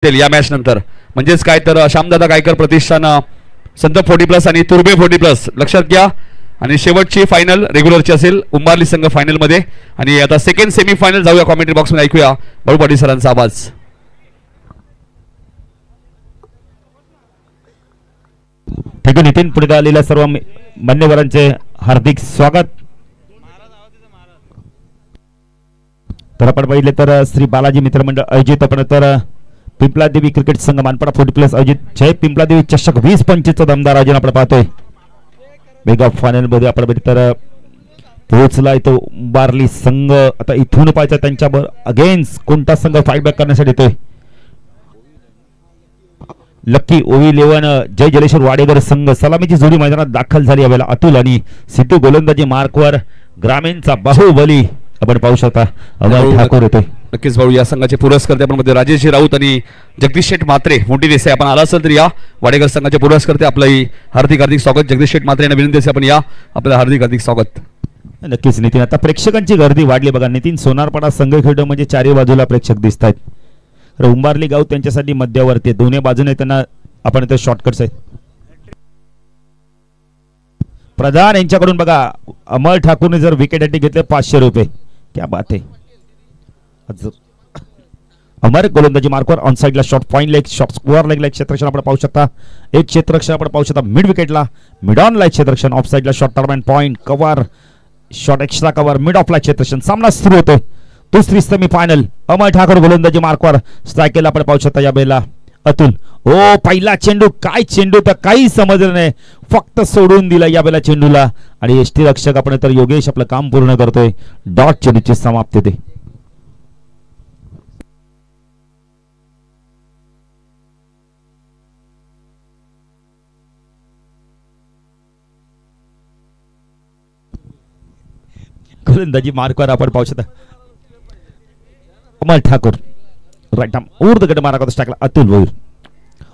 या मॅच नंतर म्हणजेच काय तर श्यामदादा गायकर प्रतिष्ठान संत 40+ आणि तुर्बे 40+ लक्षात घ्या. आणि शेवटची फायनल रेग्युलरची असेल उंबारली संघ फायनल मध्ये. आणि आता सेकंड सेमी फायनल जाऊया. कॉमेंट्री बॉक्स मध्ये ऐकूया बाळू पाटील सरांचा आवाज. ठीक आहे नितीन, पुढे आलेल्या सर्व मान्यवरांचे हार्दिक स्वागत. तर आपण पाहिले तर श्री बालाजी मित्रमंडळ आयोजित आपण तर पिंपलादेवी क्रिकेट संघ मानपाडा 40+ आयोजित जय पिंपलादेवी चषक 20-25 दमदार आयोजन आपण पाहतोय. मेगा फायनल मध्ये आपण बघितलं तर पोहोचलाय तो उंबारली संघ. आता इथून पाहायचं त्यांच्यावर अगेन्स्ट कोणता संघ फाईट बॅक करण्यासाठी येतोय. लक्की ओवी 11 जय जलेश्वर वाडेकर संघ सलामीची जोडी मैदानात दाखल झाली. यावेळेला अतुल आणि सिद्धू गोलंदाजी मार्कवर ग्रामीणचा बाहुबली आपण पाहू शकता अमर ठाकूर येतोय. नक्कीच भाऊ या संघाचे पुरस्कर्ते आपण मध्ये राजेश राऊत आणि जगदीश शेठ मात्रे मोठी देसाई आपण आला असेल तर या वाडेकर संघाचे पुरस्कर्ते आपलं हार्दिक हार्दिक स्वागत. जगदीश शेठ मात्रे यांना विनंती असेल आपण या आपलं हार्दिक हार्दिक स्वागत. नक्कीच नितीन, आता प्रेक्षकांची गर्दी वाढली बघा नितीन. सोनारपाडा संघ खेळ म्हणजे चारही बाजूला प्रेक्षक दिसत आहेत. उंबारली गाव त्यांच्यासाठी मध्यावरती दोन्ही बाजूने त्यांना आपण इथे शॉर्टकट्स आहेत. प्रधान यांच्याकडून बघा अमर ठाकूरने जर विकेट हॅट्रिक घेतले 500 रुपये. क्या बात आहे. अमर गोलंदाजी मार्कवर ऑन साइडला short point leg short square लेगला एक क्षेत्ररक्षण आपण पाहू शकता. एक क्षेत्ररक्षण आपण पाहू शकता मिड विकेटला. मिड ऑनला एक क्षेत्ररक्षण ऑफ साइडला शॉट टर्बाइन point cover short extra cover mid ऑफला क्षेत्ररक्षण. सामना सुरू होतोय. दुसरी सेमी फायनल अमर ठाकूर गोलंदाजी मार्कवर स्ट्रायकेला आपण पाहू शकता. या बेला अतुल ओ पहिला चेंडू काय चेंडू तर काही समजलं नाही, फक्त सोडून दिला या बेला चेंडूला. आणि यष्टी रक्षक आपण तर योगेश आपलं काम पूर्ण करतोय. डॉट चेंडूची समाप्ती होते. गोलंदाजी मार्कवर आपण पाहू शकता अमर ठाकूर राईट आर्म ऊर्ध्वगड मारा करतो टाकला अतुल भोईर.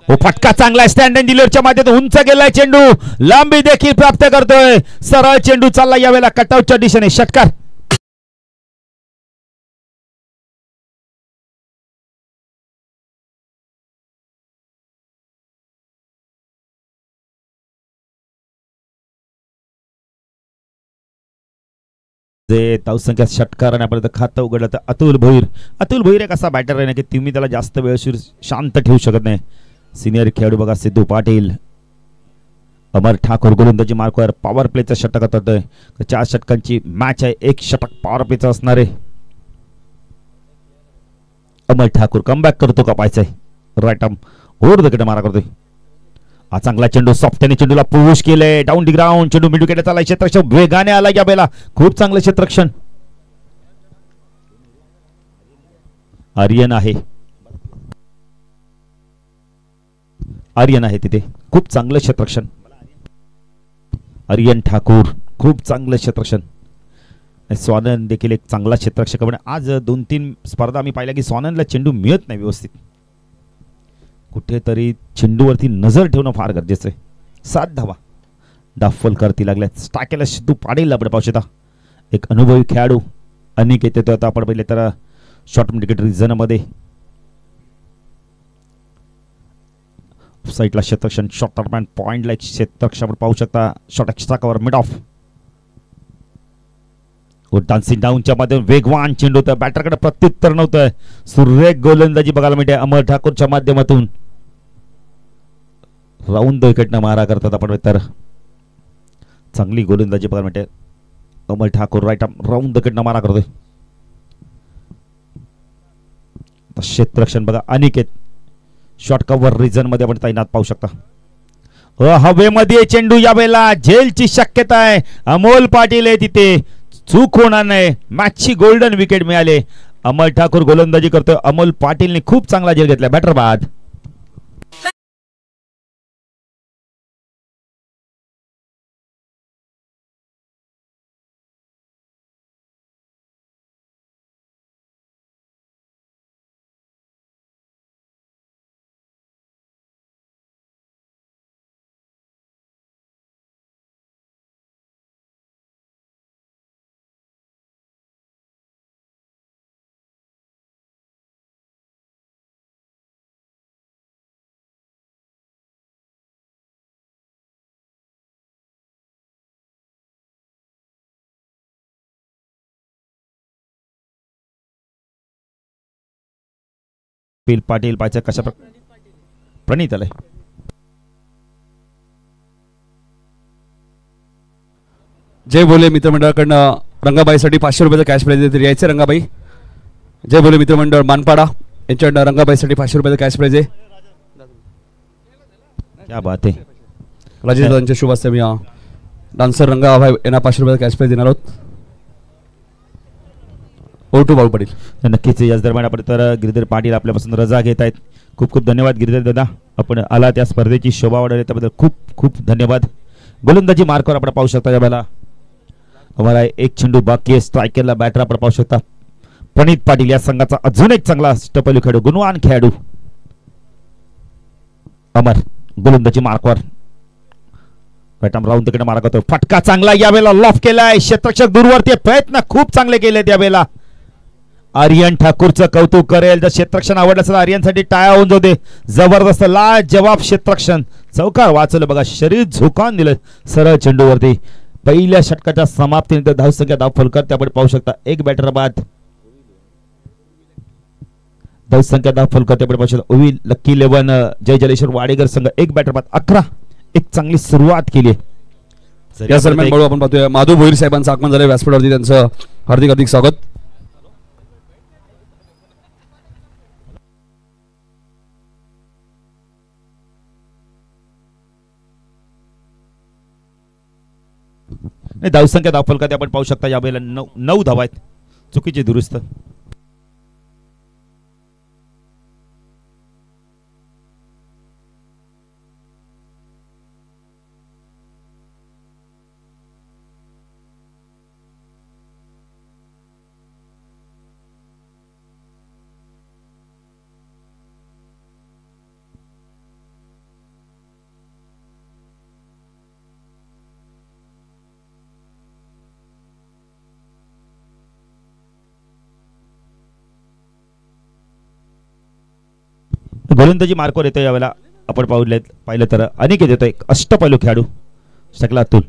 ओ फटका चांगला स्टँड अँड डिलिव्हरच्या माध्यमातून उंच गेलाय चेंडू. लांबी देखील प्राप्त करतोय. सरळ चेंडू चालला यावेळेला कटआउटच्या दिशेने. षटकार. जे धावसंख्या षटकार आणि आपण खातं उघडलं तर अतुल भोईर एक असा बॅटर आहे ना की तुम्ही त्याला जास्त वेळ शांत ठेवू शकत नाही. सिनियर खेळाडू बघा सिद्धू पाटील. अमर ठाकूर गोलंदाजी मार्कवर पॉवर प्लेचा षटक होतोय. 4 षटकांची मॅच आहे. 1 षटक पॉवर प्लेचं असणार आहे. अमर ठाकूर कमबॅक करतो का पाहायचंय. राईट आर्म ऊर्ध्वगड मारा करतोय. हा चांगला चेंडू सॉफ्टने चेंडूला पुश केले डाऊन दी ग्राउंड. चेंडू मिड विकेटला चालला. क्षेत्ररक्षण वेगाने आला या बेला. खूप चांगलं क्षेत्ररक्षण. आर्यन आहे तिथे. खूप चांगलं क्षेत्ररक्षण. आर्यन ठाकूर खूप चांगलं क्षेत्ररक्षण. स्वानंद देखील एक चांगला क्षेत्ररक्षक. पण आज 2-3 स्पर्धा आम्ही पाहिल्या की स्वानंदला चेंडू मिळत नाही व्यवस्थित. कुठेतरी चेंडूवरती नजर ठेवणं फार गरजेचं आहे. 7 धावा डाफल करती लागल्या. टाकेला सिद्धू पाटील आपण पाहू शकता. एक अनुभवी खेळाडू अनिकेत येतो. आता आपण पहिले तर शॉर्ट विकेट रिझन मध्ये साईडला क्षेत्ररक्षण शॉर्ट टर्बाइन पॉइंटला एक क्षेत्ररक्षण आपण पाहू शकता. Short extra cover mid off dancing डाऊनच्या मध्ये वेगवान चेंडू होतं. बॅटरकडे प्रत्युत्तर नव्हतं. सुरेख गोलंदाजी बघायला मिळते अमर ठाकूरच्या माध्यमातून. राऊंड विकेटनं मारा करतात आपण तर चांगली गोलंदाजी बघायला मिळते. अमर ठाकूर राईट आर्म राऊंड विकेटनं मारा करतोय. क्षेत्ररक्षण बघा अनिकेत शॉर्ट कव्हर रिझन मध्ये आपण तैनात पाहू शकता. हवेमध्ये चेंडू यावेळेला झेलची शक्यता आहे. अमोल पाटील आहे तिथे. चूक होणार नाही. मॅचची गोल्डन विकेट मिळाले. अमर ठाकूर गोलंदाजी करतोय. अमोल पाटीलने खूप चांगला झेल घेतला. बॅटर बाद. पिल पाटील पाहिजे कशा प्रणित आलंय. जय बोले मित्रमंडळाकडनं रंगाबाईसाठी 500 रुपयाचं कॅश प्राइज आहे. यायचं रंगाबाई. जय बोले मित्रमंडळ मानपाडा यांच्याकडनं रंगाबाईसाठी 500 रुपयाचं कॅश प्राइज आहे. क्या बात आहे. राजेश दादांच्या शुभ हस्ते मी डान्सर रंगाबाई यांना 500 रुपयाचं कॅश प्राइज देणार आहोत. ओटू भाऊ पाटील. नक्कीच याच दरम्यान आपण तर गिरीधर पाटील आपल्यापासून रजा घेत आहेत. खूप खूप धन्यवाद गिरीधर दादा, आपण आला त्या स्पर्धेची शोभा वाढवली त्याबद्दल खूप खूप धन्यवाद. गोलंदाजी मार्कवर आपण पाहू शकता यावेळेला आम्हाला एक चेंडू बाकी आहे. स्ट्रायकरला बॅटर आपण पाहू शकता प्रणित पाटील या संघाचा अजून एक चांगला अष्टपैलू खेळाडू, गुणवान खेळाडू अमर. गोलंदाजी मार्कवर बॅटम राहून तिकडे मारा करतो. फटका चांगला यावेळेला लॉफ केलाय. क्षेत्ररक्षक दूरवरती प्रयत्न खूप चांगले केले यावेळेला. आर्यन ठाकूरचं कौतुक करेल. जर क्षेत्ररक्षण आवडलं असेल आर्यनसाठी टाळ्या होऊन जाऊ दे. जबरदस्त लाजवाब क्षेत्ररक्षण. चौकार वाचलं बघा, शरीर झुकावून दिलं सरळ चेंडूवरती. पहिल्या षटकाच्या समाप्तीनंतर धावसंख्या धाव फलकात आपण पाहू शकता. एक बॅटर बाद धावसंख्या धाव फलकात आपण पाहू शकता. ओवी लक्की 11 जय जलेश्वर वाडेकर संघ एक बॅटर बाद 11. एक चांगली सुरुवात केली. या दरम्यान बळू आपण पाहतोय माधव भोईर साहेबांचं आगमन झालंय व्यासपीठावरती. त्यांचं हार्दिक हार्दिक स्वागत. धावसंख्या धाव फलकात आपण पाहू शकता यावेळेला 9 धावा आहेत. चुकीचे दुरुस्त. गोलंदाजी मार्कवर येतो यावेळेला आपण पाहिलं तर अनिकेत येतो एक अष्टपैलू खेळाडू शकला अतुल.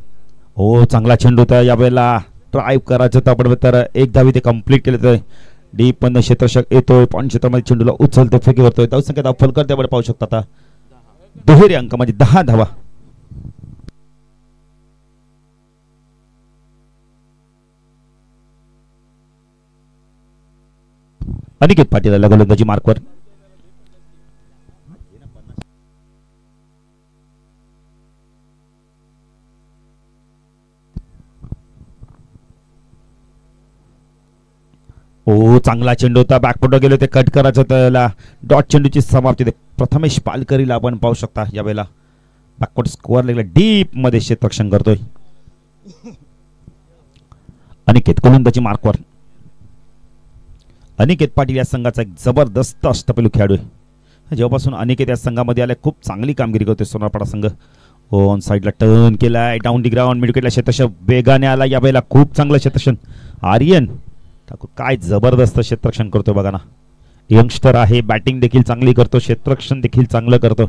हो चांगला चेंडू होता यावेळेला. ड्राईव्ह करायचं होतं आपण तर एक धावी ते कंप्लीट केलं. तर डीप मधनं क्षेत्ररक्षक येतोय. पॉईंट क्षेत्रामध्ये चेंडूला उचलतो फेकी करतोय. धावसंख्या धाव फलकर आपण पाहू शकता आता दुहेरी अंक म्हणजे 10 धावा. अनिकेत पाटील आला गोलंदाजी मार्कवर. हो चांगला चेंडू होता. बॅकफुटवर गेलो ते कट करायचं होतं याला. डॉट चेंडूची समाप्ती प्रथमेश पालकरीला आपण पाहू शकता यावेळेला. बॅकफुट स्कोअर लागला डीप मध्ये क्षेत्ररक्षण करतोय अनिकेत. गोलंदाजी मार्कवर अनिकेत पाटील या संघाचा एक जबरदस्त अष्टपैलू खेळाडू आहे. जेव्हापासून अनिकेत या संघामध्ये आलाय खूप चांगली कामगिरी करतोय सोनारपाडा संघ. हो ऑन साईडला टर्न केलाय. डाऊन दी ग्राउंड मिड विकेटला क्षेत्ररक्षण वेगाने आला यावेळेला. खूप चांगलं क्षेत्ररक्षण आर्यन ठाकूर काय जबरदस्त क्षेत्ररक्षण करतो बघा ना. यंगस्टर आहे, बॅटिंग देखील चांगली करतो, क्षेत्ररक्षण देखील चांगलं करतो.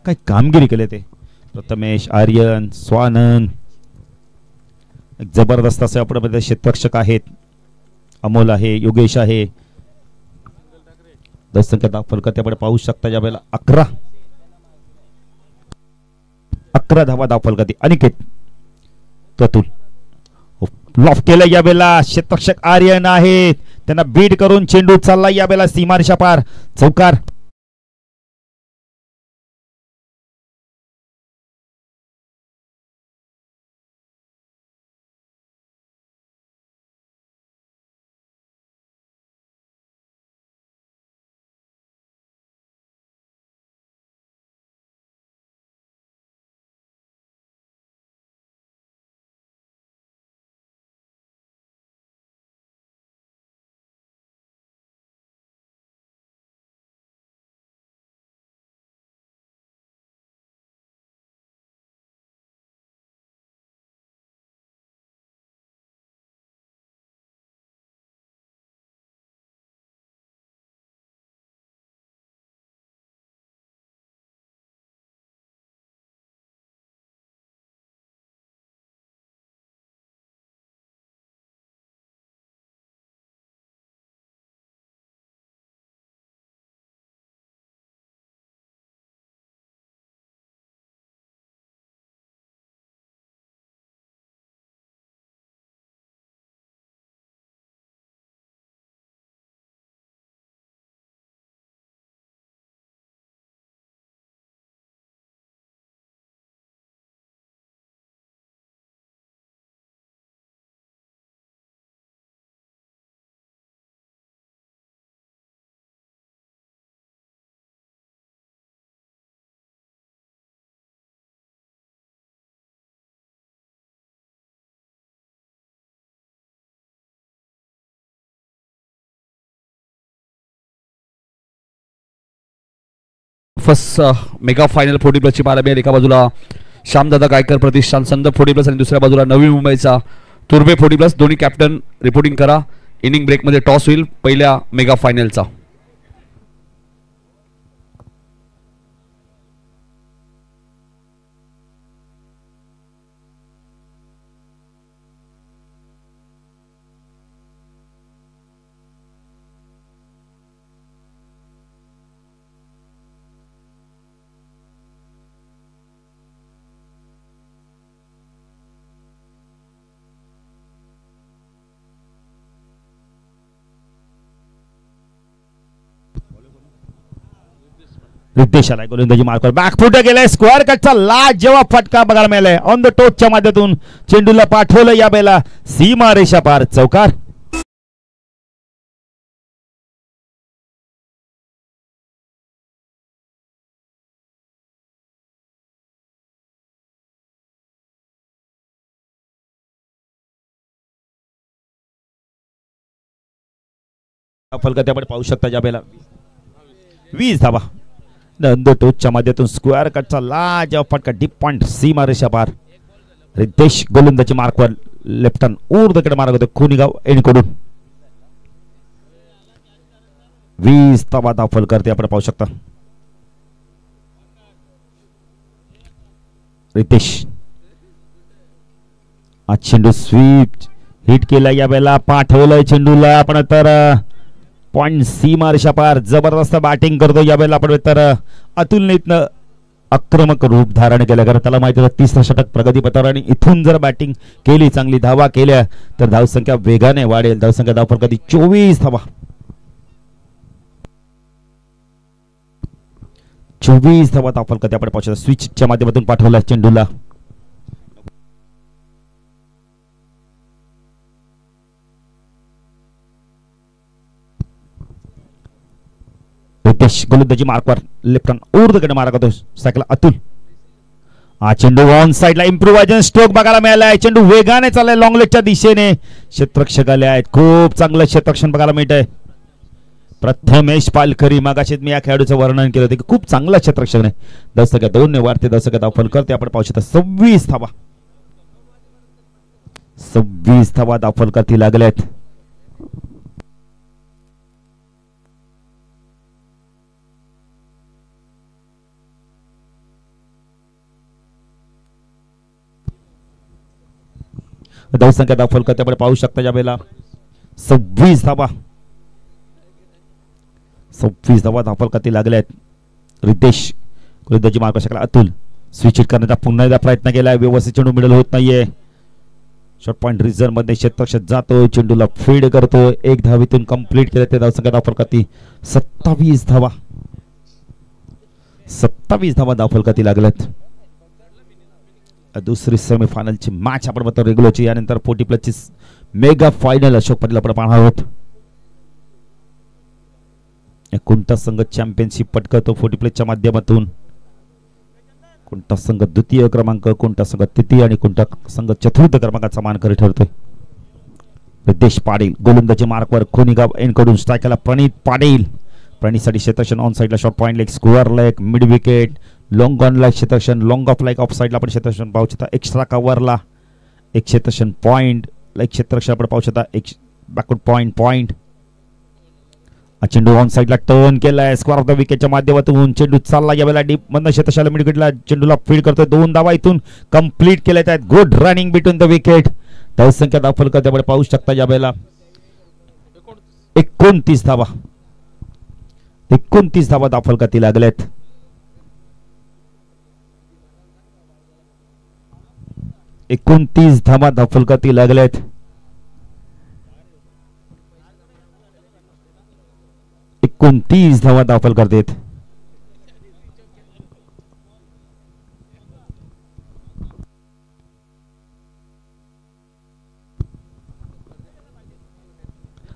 काय कामगिरी केली ते प्रथमेश, आर्यन, स्वानंद. जबरदस्त असे आपल्यामध्ये क्षेत्ररक्षक आहेत. अमोल आहे, योगेश आहे. धावसंख्या धाव फलकात आपण पाहू शकता यावेळेला 11 धावा धाव फलकात. अनिकेत अतुल लॉफ केलं यावेळेला. क्षेत्ररक्षक आर्यन आहे, त्यांना बीट करून चेंडू चालला यावेळेला सीमारेषा पार. चौकार. फर्स्ट मेगा फायनल 40+ ची पाहायला मिळेल. एका बाजूला श्यामदादा गायकर प्रतिष्ठान संदर्भ 40+ आणि दुसऱ्या बाजूला नवी मुंबईचा तुर्बे 40+. दोन्ही कॅप्टन रिपोर्टिंग करा. इनिंग ब्रेकमध्ये टॉस होईल पहिल्या मेगा फायनलचा. रितेश आलाय गोलंदाजी मार्कवर बॅकफुट गेलाय. स्क्वेअर कटचा लाजवाब फटका बघायला मिळालाय. ऑन द टोचच्या माध्यमातून चेंडूला पाठवलं या बेला सीमा रेषा पार. चौकार. फलक आपण पाहू शकता या बेला 20 धावा. टोचच्या माध्यमातून स्क्वेअर कटचा लाजवाब फटका डीप पॉइंट सीमा रेषा पार. रितेश गोलंदाजी मार्कवर लेफ्ट हँड ऊर्ध्वकडे मार्ग होतो खुनीगाव एंडकडून. 20 धावा दाखल करते आपण पाहू शकता. रितेश आज चेंडू स्वीप हिट केला या वेळेला पाठवलंय चेंडूला आपण तर पॉइंट सीमा रेषा पार. जबरदस्त बॅटिंग करतो या वेळेला आपण तर अतुलनीतनं आक्रमक रूप धारण केलं कारण त्याला माहिती होतं 30 षटक प्रगतीपथावर आणि इथून जर बॅटिंग केली चांगली धावा केल्या तर धावसंख्या वेगाने वाढेल. धावसंख्या धाव कधी 24 धावा. 24 धावा दाखल करते आपण पाहू शकता. स्विचच्या माध्यमातून पाठवला चेंडूला. रितेश गोलंदाजी मार्कवर लेफ्ट हँड ऊर्ध्वकडे मारा करतो सायकल अतुल. हा चेंडू ऑन साइडला इम्प्रोव्हायझेशन स्ट्रोक बघायला मिळालाय. चेंडू वेगाने चाललाय लॉंग लेगच्या दिशेने. क्षेत्ररक्षक आले आहेत. खूप चांगलं क्षेत्ररक्षण बघायला मिळत आहे. प्रथमेश पालकरी मागाशीच मी या खेळाडूचं वर्णन केलं होतं की खूप चांगला क्षेत्ररक्षक आहे. धावसंख्या 2 ने वाढते. धावसंख्या धाव फलक आपण पाहू शकता 26 धावा. 26 धावा धाव फलकावरती लागल्यात. धावसंख्या दाखल करते आपण पाहू शकता या वेळेला 26 धावा. 26 धावा दाखल करते लागल्यात. रितेश गोलंदाजी मार्क शकला अतुल स्विच करण्याचा पुन्हा एकदा प्रयत्न केलाय. व्यवस्थित चेंडू मिडल होत नाहीये. शॉर्ट पॉइंट रिझर्व मध्ये क्षेत्ररक्षक जातो चेंडूला फीड करतो. एक धावीतून कंप्लीट केले ते धावसंख्या दाखल करते 27 धावा. 27 धावा दाखल करते लागल्यात. दुसरी सेमीफायनलची मॅच आपण बघतो रेग्युलरची. यानंतर 40+ ची मेगा फायनल अशोक पाटील आपण पाहणार आहोत. कोणता संघ चॅम्पियनशिप पटकावतो 40+ च्या माध्यमातून. कोणता संघ द्वितीय क्रमांक, कोणता संघ तृतीय आणि कोणता संघ चतुर्थ क्रमांकाचा मानकरी ठरतोय. रितेश पाटील गोलंदाजी मार्कवर खोनीगाव एंडकडून स्ट्रायकरला प्रणित पाटील. प्रणितसाठी क्षेत्ररक्षण ऑन साइडला short point leg square leg mid wicket long on like क्षेत्ररक्षण लॉंग ऑफ लाईक ऑफ साइडला आपण क्षेत्ररक्षण पाहू शकता. एक्स्ट्रा कव्हरला एक क्षेत्ररक्षण पॉइंट लाईक क्षेत्ररक्षण आपण पाहू शकता. एक बॅकवर्ड पॉइंट. चेंडू ऑन साइडला टर्न केलाय स्क्वेअर ऑफ द विकेटच्या माध्यमातून. चेंडू चालला या वेळेला डीप मधनं क्षेत्ररक्षणाला मिड विकेटला चेंडूला फीड करतोय. 2 धावा इथून कंप्लीट केल्यात आहेत. Good running between the wicket. धावसंख्या दाखल करते आपण पाहू शकता या वेळेला 29 धावा. 29 धावा दाखल करते लागल्यात. 29 धावा दाखल करते लागल्यात. 29 धावा दाखल करतात.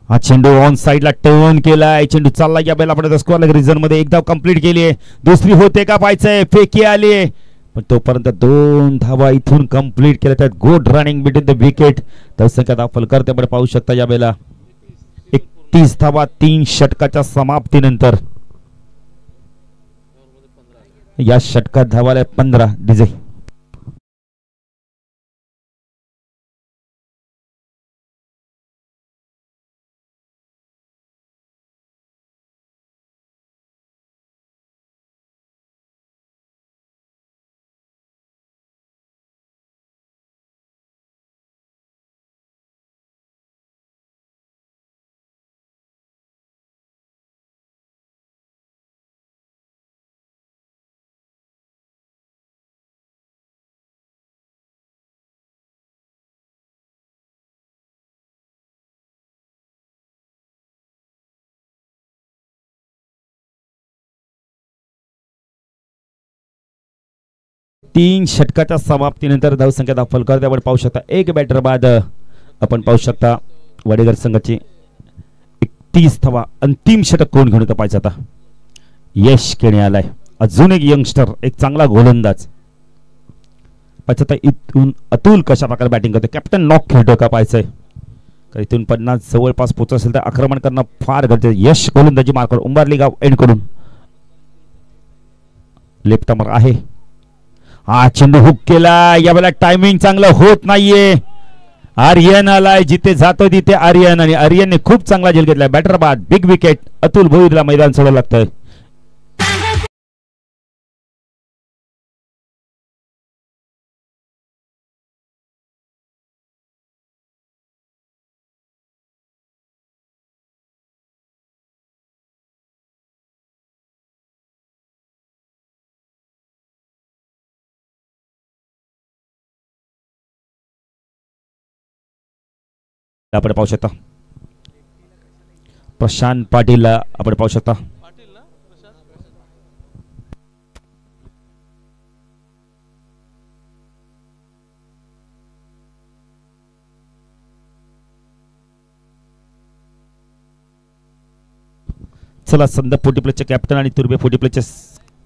हा चेंडू ऑन साइडला टर्न केलाय. चेंडू चालला या बेल आपण स्क्वेअर रिझन मध्ये एक धाव कंप्लीट केली आहे. दुसरी होते का पाहायचंय. फेकी आली पण तोपर्यंत 2 धावा इथून कंप्लीट केल्या आहेत. Good running between the wicket. धावसंख्या दाखल करते आपण पाहू शकता या बेला 31 धावा 3 षटकाच्या समाप्तीनंतर. या षटकात धावाला 15 डीजे. तीन षटकाच्या समाप्तीनंतर धावसंख्या दाखल करते आपण पाहू शकता. एक बॅटर बाद आपण पाहू शकता वडेगर संघाची 31 धावा. अंतिम षटक कोण घेऊन येतं पाहिजे आता. यश केणे आलाय, अजून एक यंगस्टर, एक चांगला गोलंदाज. पाहिजे इथून अतुल कशा प्रकारे बॅटिंग करतो. कॅप्टन नॉक खेळतो का पाहायचंय. इथून 50 जवळपास पोहोचत असेल तर आक्रमण करणं फार गरजेचं. यश गोलंदाजी मार्कर उंबारली गाव एंड कडून लेफ्ट आर्मर आहे. हा चेंडू हुक केला. यावेळेला टायमिंग चांगलं होत नाहीये. आर्यन आलाय, जिथे जातो तिथे आर्यन, आणि आर्यनने खूप चांगला झेल घेतलाय. बॅटर बाद, बिग विकेट. अतुल भोईरला मैदान सोडावं लागतंय. आपण पाहू शकता प्रशांत पाटील आपण पाहू शकता. चला, संदप 40 प्लसचे कॅप्टन आणि तुर्बे 40 प्लसचे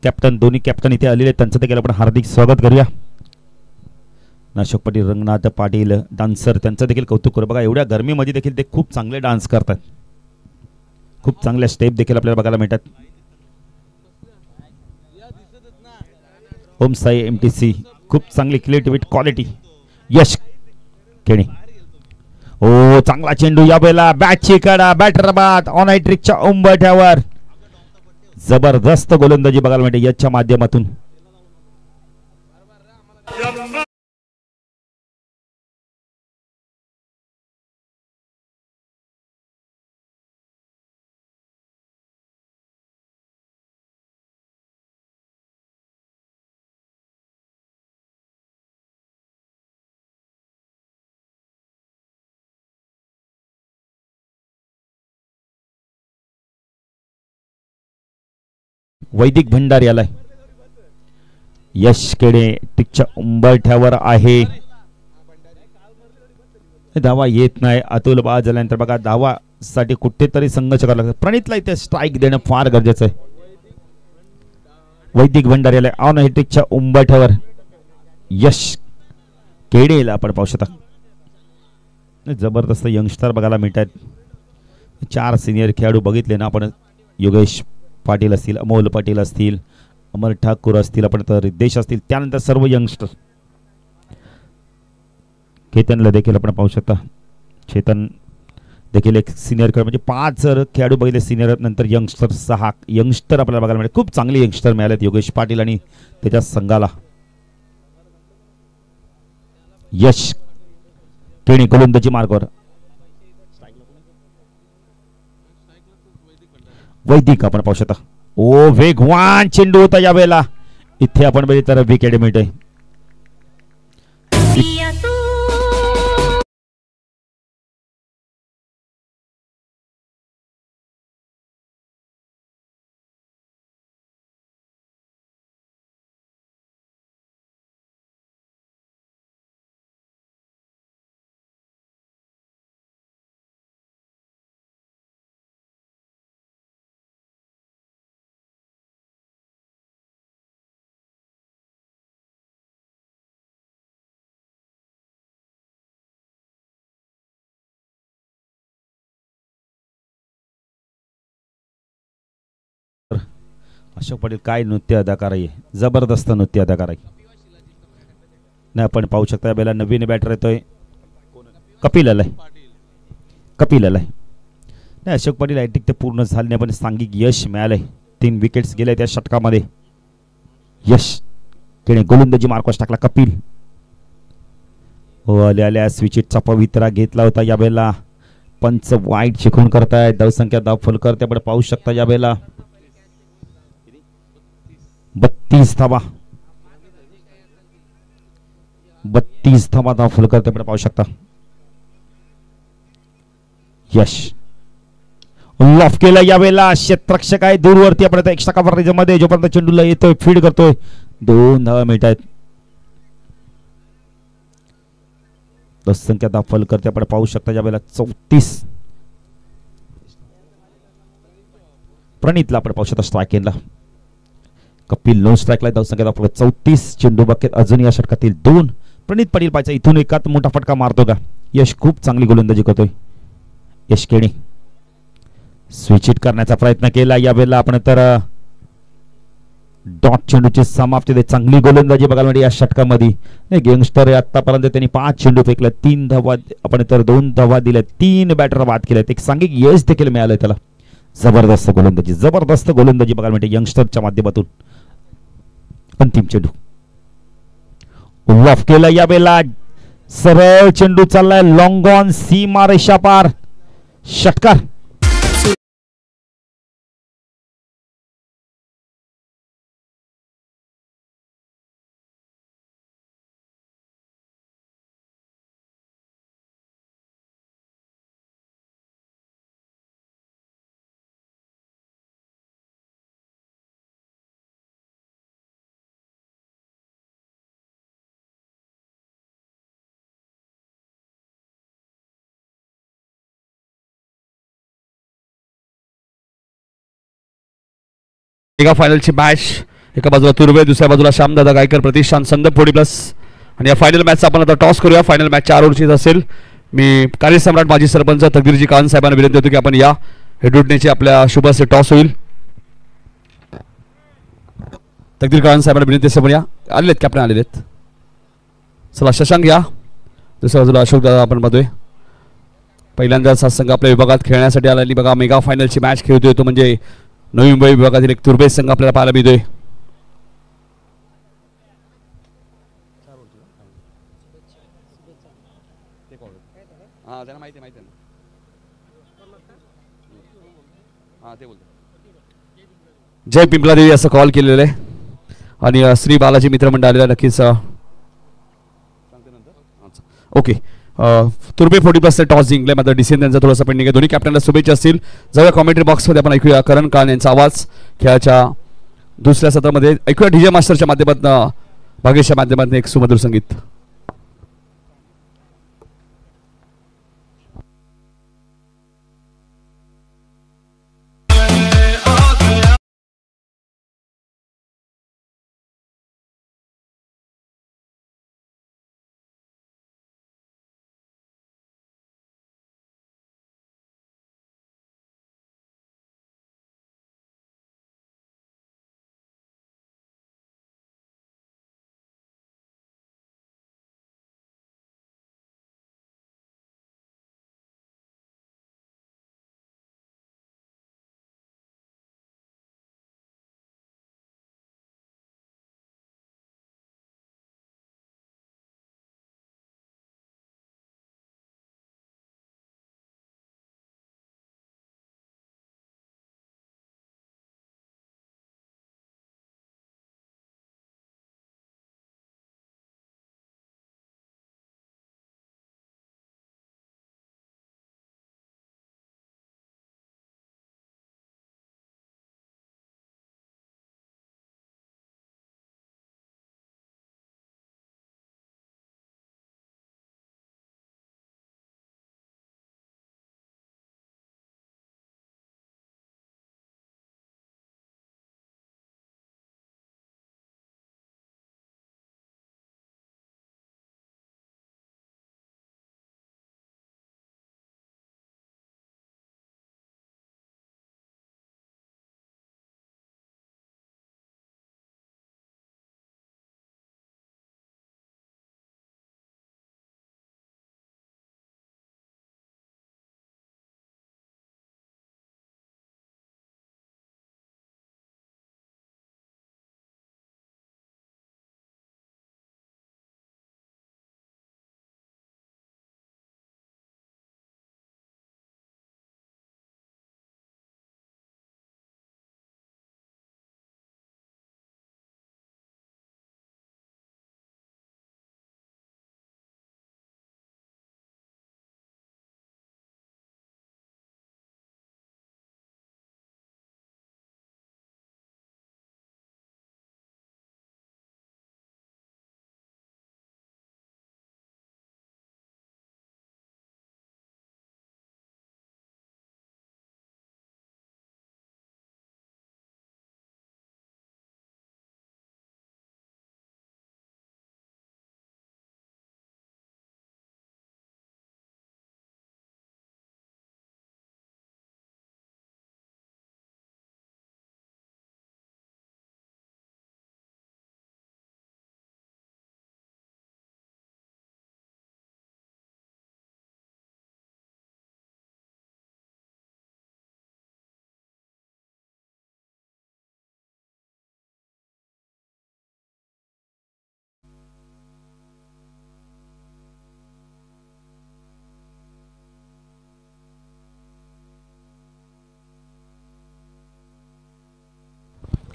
कॅप्टन, दोन्ही कॅप्टन इथे आलेले. त्यांचं देखील आपण हार्दिक स्वागत करूया. अशोक पाटील, रंगनाथ पाटील डान्सर, त्यांचं देखील कौतुक करू. बघा, एवढ्या गरमीमध्ये देखील ते खूप चांगले डान्स करतात. खूप चांगल्या स्टेप देखील आपल्याला बघायला मिळतात. ओम साई MTC, खूप चांगली क्रिएटिव्हिटी, क्वालिटी. यश केणे, ओ चांगला चेंडू. या वेळेला बॅटची कडा, बॅटर बाद ऑन हायट्रिकच्या उंबरठ्यावर. जबरदस्त गोलंदाजी बघायला मिळते याच्या माध्यमातून. वैदिक भंडारी आलाय. यश केडे टिकच्या उंबरठ्यावर आहे. धावा येत नाही. अतुल बाद झाल्यानंतर बघा, धावासाठी कुठेतरी संघर्ष करावा लागतो. प्रणितला इथे स्ट्राईक देणं फार गरजेचं आहे. वैदिक भंडारी आलाय ऑन हायट्रिकच्या उंबरठ्यावर. यश केडेला आपण पाहू शकता. जबरदस्त यंगस्टर बघायला मिळतात. 4 सिनियर खेळाडू बघितले ना आपण. योगेश पाटील असतील, अमोल पाटील असतील, अमर ठाकूर असतील, आपण तर रिद्देश असतील, त्यानंतर सर्व यंगस्टर. केतनला देखील आपण पाहू शकता. चेतन देखील एक सिनियर खेळाडू, म्हणजे 5 खेळाडू बघितले सिनियर, नंतर यंगस्टर 6 यंगस्टर आपल्याला बघायला मिळाले. खूप चांगले यंगस्टर मिळालेत योगेश पाटील आणि त्याच्या संघाला. यश केणे गोलंदाजी मार्गावर. वैदिक आपण पाहू शकता. ओ वेगवान चेंडू होता यावेळेला. इथे आपण बघितलं तर विकेट मिळते. अशोक पाटील काय नृत्य अदाकार आहे, जबरदस्त नृत्य अदाकार आहे. नाही आपण पाहू शकता यावेळेला नवीन बॅटर येतोय कपिल आलाय. नाही अशोक पाटील ॲटिक ते पूर्ण झाले नाही पण सांघिक यश मिळालंय. 3 विकेट्स गेले त्या षटकामध्ये. यश त्याने गोलंदाजी मार्कवर टाकला. कपिल आल्या स्विचिटचा पवित्रा घेतला होता. यावेळेला पंच वाईट शिकून करताय. धावसंख्या दाखल करते आपण पाहू शकता यावेळेला 32 धावा. 32 धावा दाखल करते आपण पाहू शकता. यश लॉफ केला यावेळेला. क्षेत्ररक्षक आहे दूरवरती. आपण एक्स्ट्रा कव्हरेज मध्ये जोपर्यंत चेंडूला येतोय फीड करतोय 2 धावा मिळत आहेत. संख्या दाखल करते आपण पाहू शकता यावेळेला 34. प्रणितला आपण पाहू शकता स्ट्राईक. कपिल नो स्ट्राईकला धावसंख्या दाखल 34. चेंडू बाकी अजून या षटकातील 2. प्रणित पाटील पाहिजे इथून एकात मोठा फटका मारतो का. यश खूप चांगली गोलंदाजी करतोय. यश केणी स्विच हिट करण्याचा प्रयत्न केला यावेळेला आपण तर डॉट चेंडूची समाप्ती दे. चांगली गोलंदाजी बघायला मिळते या षटकामध्ये. यंगस्टर आतापर्यंत त्यांनी 5 चेंडू फेकले, 3 धावा आपण तर 2 धावा दिल्या, 3 बॅटर बाद केल्यात. एक सांघिक यश देखील मिळालंय त्याला. जबरदस्त गोलंदाजी बघायला मिळते यंगस्टरच्या माध्यमातून. अंतिम चेंडू ऑफ केला यावेळेला. सरळ चेंडू चाललाय लॉंग ऑन सीमा रेषा पार. षटकार मेगा फायनलची मॅच एका बाजूला तुर्वे, दुसऱ्या बाजूला श्यामदादा गायकर प्रतिष्ठान संदप 40+ आणि या फायनल मॅचचा आपण आता टॉस करूया. फायनल मॅच 4 ओव्हरचीच असेल. मी कार्यसम्राट माजी सरपंच तकदीरजी कान साहेबांना विनंती होतो की आपण या हेडुटनेची आपल्या शुभ असे टॉस होईल. तकदीर कान साहेबांना विनंती असे पण या आलेत कॅप्टन आलेत. चला शशांक या. दुसऱ्या बाजूला अशोक दादा आपण पाहतोय. पहिल्यांदाच हा संघ आपल्या विभागात खेळण्यासाठी आलेली बघा मेगा फायनलची मॅच खेळतोय तो म्हणजे नवी मुंबई विभागातील एक तुर्बे संघ आपल्याला पाहायला मिळतोय. जय पिंपला देवी असं कॉल केलेलं आहे आणि श्री बालाजी मित्रमंडळ आलेला नक्कीच. ओके तुर्बे 40+ टॉस जिंकले मात्र डिसिजन त्यांचा थोडासा पेंडिंग आहे. दोन्ही कॅप्टनला शुभेच्छा असतील. जाऊया कॉमेंट्री बॉक्समध्ये आपण ऐकूया करण कान यांचा आवाज. खेळाच्या दुसऱ्या सत्रामध्ये ऐकूया डीजे मास्टरच्या माध्यमातून भागेशच्या माध्यमातून एक सुमधुर संगीत.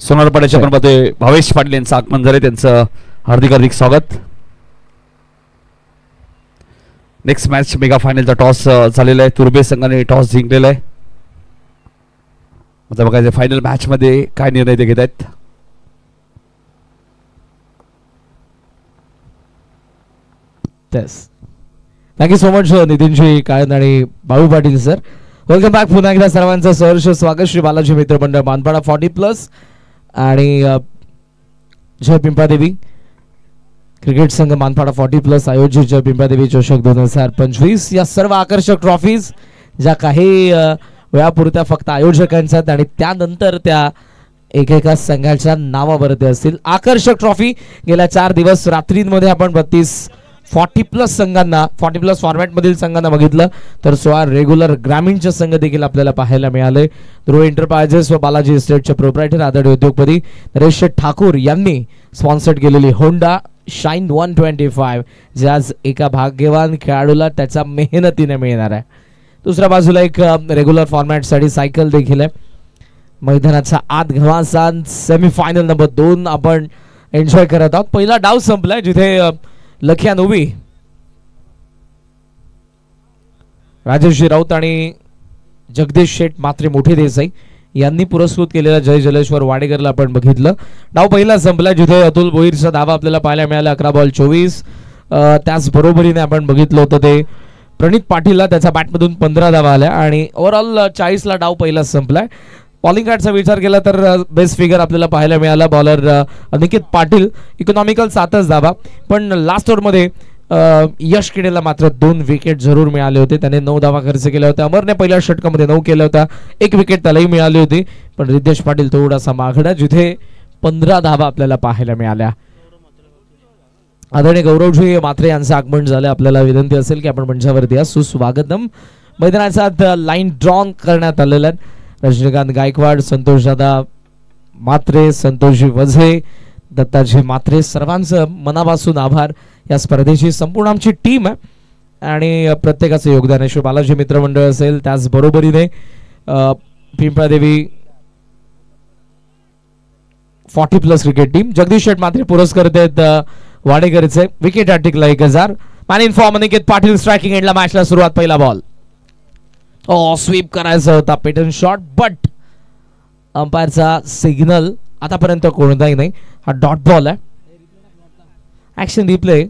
सोनारपाड्याच्या पण मध्ये भावेश पाटील यांचं आगमन झाले, त्यांचं हार्दिक हार्दिक स्वागत. नेक्स्ट मॅच मेगा फायनलचा टॉस झालेला आहे. तुर्बे संघाने टॉस जिंकलेला आहे. आता बघायचं फायनल मॅच मध्ये काय निर्णय ते घेत आहेत. Thank you so much Nitinji Kalan आणि बाळू पाटील सर. वेलकम बॅक पुन्हा एकदा सर्वांचं सहर्ष स्वागत. श्री बालाजी मित्रमंडळ मानपाडा 40+ आणि जय पिंपळादेवी क्रिकेट संघ मानपाडा 40+ आयोजित जय पिंपळादेवी चषक 2025 या सर्व आकर्षक ट्रॉफीज ज्या काही वेळापुरत्या फक्त आयोजकांच्या आणि त्यानंतर त्या एकेका संघाच्या नावावरती असतील. आकर्षक ट्रॉफी गेल्या 4 दिवस रात्रींमध्ये आपण 40+ संघांना 40+ फॉर्मॅट मधील संघांना बघितलं तर 16 रेग्युलर ग्रामीणचे संघ देखील आपल्याला पाहायला मिळाले. ध्रुव एंटरप्राइजेस व बालाजी इस्टेटचे प्रोप्रायटर आदरणीय उद्योगपती नरेश ठाकूर यांनी स्पॉन्सर्ड केलेली होंडा शाईन 125 जे आज एका भाग्यवान खेळाडूला त्याच्या मेहनतीने मिळणार आहे. दुसऱ्या बाजूला एक रेग्युलर फॉर्मॅट साठी सायकल देखील आहे. मैदानाचा आत घमासान सेमीफायनल नंबर 2 आपण एन्जॉय करत आहोत. पहिला डाव संपलाय जिथे लखिया नोवी राजेशजी राऊत आणि जगदीश शेठ मात्रे मोठे देसाई यांनी पुरस्कृत केलेला जय जलेश्वर वाडेकरला आपण बघितलं. डाव पहिला संपला जिथे अतुल भोईरचा धावा आपल्याला पाहायला मिळाला 11 बॉल 24. त्याच बरोबरीने आपण बघितलं होतं ते प्रणित पाटीलला त्याच्या बॅटमधून 15 धावा आल्या आणि ओव्हरऑल 40 ला डाव पहिला संपलाय. बॉलिंग कार्डचा विचार केला तर बेस्ट फिगर आपल्याला पाहायला मिळाला. बॉलर अनिकेत पाटील इकॉनॉमिकल 7च धावा, पण लास्ट ओव्हरमध्ये यश किडेला मात्र 2 विकेट जरूर मिळाले होते. त्याने 9 धावा खर्च केल्या होत्या. अमरने पहिल्या षटकामध्ये 9 केल्या होत्या. 1 विकेट त्यालाही मिळाली होती, पण रिद्धेश पाटील थोडासा मागडा जिथे 15 धावा आपल्याला पाहायला मिळाल्या. आदरणीय गौरवजी मात्रे यांचं आगमन झालं. आपल्याला विनंती असेल की आपण मंचावरती या. सुस्वागतम. मैदानाचा लाईन ड्रॉन करण्यात आलेला आहे. रजनीकांत गायकवाड, संतोषदादा मात्रे, संतोषजी वझे, दत्ताजी मात्रे सर्वांचं मनापासून आभार. या स्पर्धेची संपूर्ण आमची टीम आहे आणि प्रत्येकाचं योगदान आहे. श्री बालाजी मित्रमंडळ असेल, त्याच बरोबरीने पिंपळादेवी 40+ क्रिकेट टीम. जगदीश शेठ मात्रे पुरस्कृत आहेत वाडेकरचे. विकेट टिकला 1000. Man in form Aniket Patil striking एंडला मॅचला सुरुवात. पहिला बॉल स्वीप करायचा होता पेटन शॉट, बट अंपायरचा सिग्नल आतापर्यंत कोणताही नाही. हा डॉट बॉल आहे. Action replay.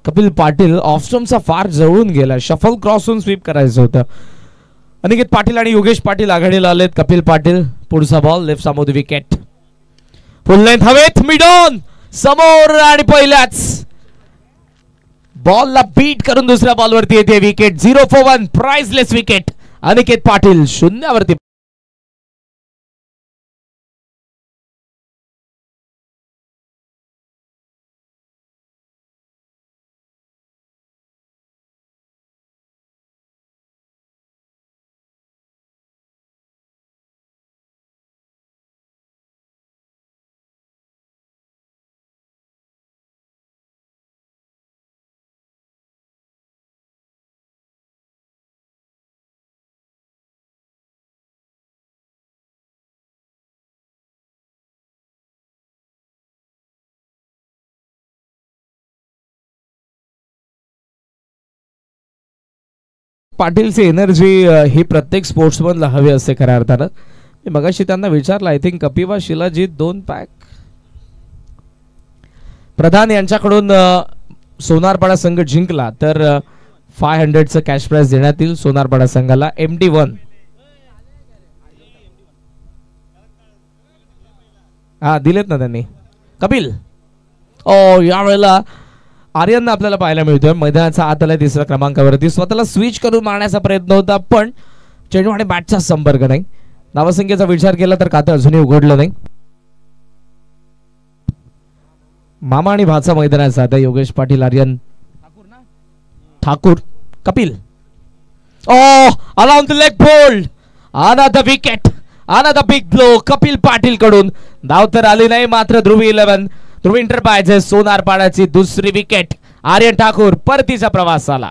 कपिल पाटील ऑफस्टम्पचा फार जवळून गेला. शफल क्रॉसहून स्वीप करायचं होतं. अनिकेत पाटील आणि योगेश पाटील आघाडीला आलेत. कपिल पाटील पुढचा बॉल लेफ्ट सामोर विकेट. फुल लेंथ हवेत, मिड ऑन समोर आणि पहिल्याच बॉलला बीट करून दुसऱ्या बॉलवरती येते wicket. 0 for 1 priceless wicket. Aniket Patil शून्यावरती. पाटीलची एनर्जी ही प्रत्येक स्पोर्ट्समनला हवी असते खऱ्या अर्थानं. मी मगाशी त्यांना विचारलं, I think Kapiva shilajit 2 pack Pradhan यांच्याकडून सोनारपाडा संघ जिंकला तर 500चं कॅश प्राइज देण्यात येईल सोनारपाडा संघाला. MD1 हा दिलेत ना त्यांनी. कपिल यावेळेला आर्यनना आपल्याला पाहायला मिळतोय. मैदानाचा आत आलाय 3ऱ्या क्रमांकावरती. स्वतःला स्विच करून मारण्याचा प्रयत्न होता, पण चेंडू आणि बॅटचा संपर्क नाही. धावसंख्येचा विचार केला तर खातं अजूनही उघडलं नाही. मामा आणि भाचा मैदानाचा आता Yogesh Patil, Aryan Thakur, Kapil around the leg bowled. Another wicket, another big blow Kapil Patil कडून. धाव तर आली नाही, मात्र ध्रुव एंटरप्राइजेस सोनारपाड्याची दुसरी विकेट. आर्यन ठाकूर परतीचा प्रवास आला.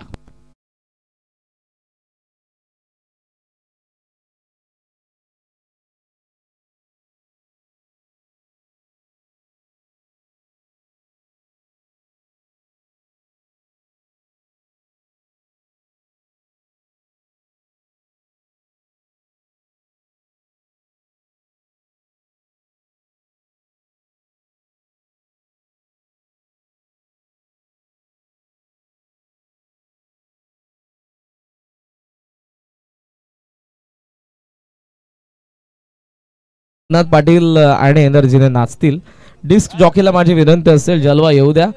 नाथ पाटील आणि एनर्जीने नाचतील. डिस्क जॉकीला माझी विनंती असेल, जलवा येऊ द्या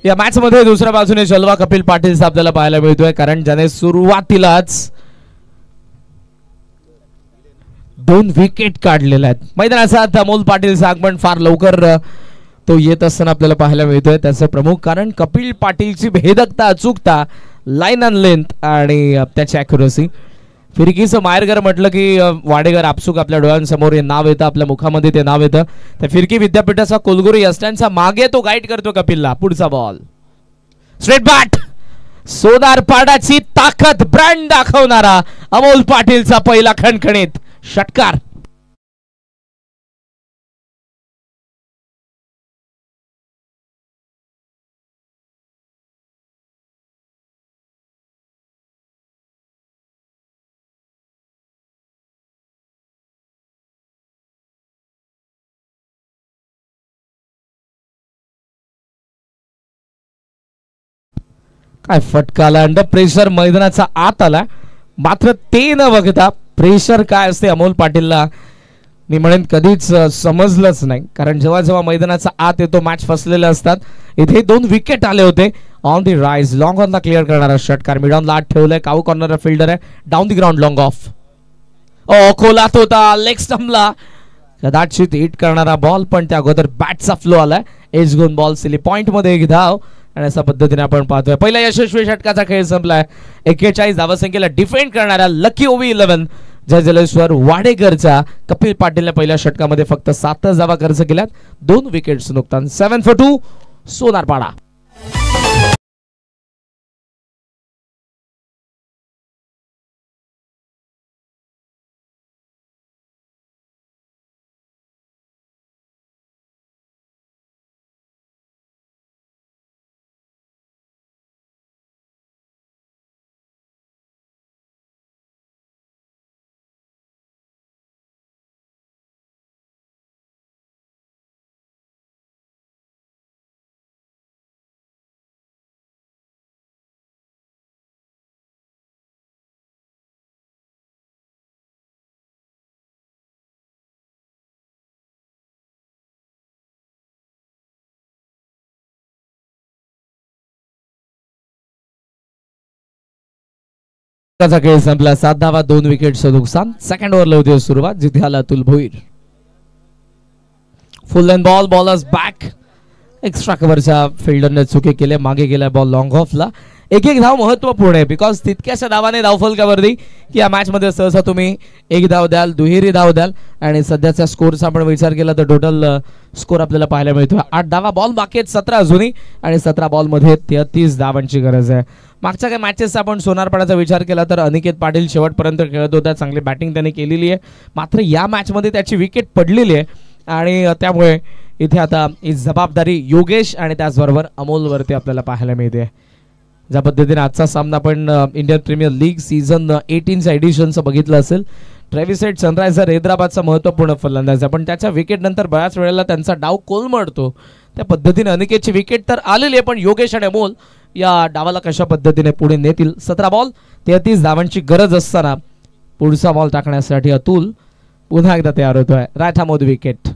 या मॅच मध्ये. दुसऱ्या बाजूने जलवा कपिल पाटील आपल्याला पाहायला मिळतोय, कारण ज्याने सुरुवातीलाच 2 विकेट काढलेल्या आहेत. मैदानाचा अमोल पाटील आगमन फार लवकर तो येत असताना आपल्याला पाहायला मिळतोय. त्याचं प्रमुख कारण कपिल पाटीलची भेदकता, अचूकता, लाईन अँड लेंथ आणि त्याची अॅक्युरसी. फिरकीचं माहेरघर म्हटलं की वाडेघर आपसुक आपल्या डोळ्यांसमोर हे नाव येतं, आपल्या मुखामध्ये ते नाव येतं. त्या फिरकी विद्यापीठाचा कुलगुरू यस्टांचा मागे तो गाईड करतो कपिलला. पुढचा बॉल स्ट्रेट बॅट. सोनारपाडाची ताकद ब्रँड दाखवणारा अमोल पाटीलचा पहिला खणखणीत षटकार. काय फटका आला, अंडर प्रेशर मैदानाचा आत आला. मात्र ते न बघता प्रेशर काय असते अमोल पाटीलला मी म्हणेन कधीच समजलंच नाही. कारण जेव्हा जेव्हा मैदानाचा आत येतो मॅच फसलेले असतात. इथे 2 विकेट आले होते. On the rise long on ला क्लिअर करणारा षटकार. मिड ऑन ला आत ठेवलंय. काऊ कॉर्नर फिल्डर आहे. Down the ground long off. खोलात होता लेग स्टंपला कदाचित हिट करणारा बॉल, पण त्या अगोदर बॅटचा फ्लो आलाय. एज गुन बॉल सिली पॉइंट मध्ये एक धाव. आणि अशा पद्धतीने आपण पाहतोय पहिल्या यशस्वी षटकाचा खेळ संपलाय. 41 धावसंख्येला डिफेंड करणाऱ्या लकी ओव्ही 11 जय जलेश्वर वाडेकरचा कपिल पाटीलने पहिल्या षटकामध्ये फक्त 7 धावा खर्च केल्यात. 2 विकेट्स नुकसान. 7 for 2 सोनारपाडा. खेळ संपला. 7 धावा 2 विकेटचं नुकसान. सेकंड ओव्हरला होती सुरुवात. जिथे आला Atul Bhoir. Full length ball. Bowlers back. Extra कव्हरच्या फिल्डरने चुके केले. मागे गेला बॉल लॉंग ऑफला. एक धाव महत्वपूर्ण आहे बिकॉज तितक्याशा धावाने धावफलकावरती की या मॅच मध्ये सहसा तुम्ही 1 धाव द्याल, दुहेरी धाव द्याल. आणि सध्याच्या स्कोरचा आपण विचार केला तर टोटल स्कोर आपल्याला पाहायला मिळतो 8 धावा. बॉल बाकी आहेत 17 अजूनही. आणि 17 बॉल मध्ये 33 धावांची गरज आहे. मागच्या काही मॅचेसचा आपण सोनारपाड्याचा विचार केला तर अनिकेत पाटील शेवटपर्यंत खेळत होता. चांगली बॅटिंग त्याने केलेली आहे. मात्र या मॅच मध्ये त्याची विकेट पडलेली आहे. आणि त्यामुळे इथे आता ही जबाबदारी योगेश आणि त्याचबरोबर अमोलवरती आपल्याला पाहायला मिळते. ज्या पद्धतीने आजचा सामना आपण इंडियन प्रीमियर लीग सीझन 18च्या एडिशनचं बघितलं असेल. ट्रेव्हिस हेड सनरायझर हैदराबादचा महत्त्वपूर्ण फलंदाज आहे, पण त्याच्या विकेट नंतर बऱ्याच वेळेला त्यांचा डाव कोलमडतो. त्या पद्धतीने अनिकेतची विकेट तर आलेली आहे, पण योगेश आणि अमोल या डावाला कशा पद्धतीने पुढे नेतील. 17 बॉल 33 धावांची गरज असताना पुढचा बॉल टाकण्यासाठी अतुल पुन्हा एकदा तयार होतोय. राईट हॅमोद wicket.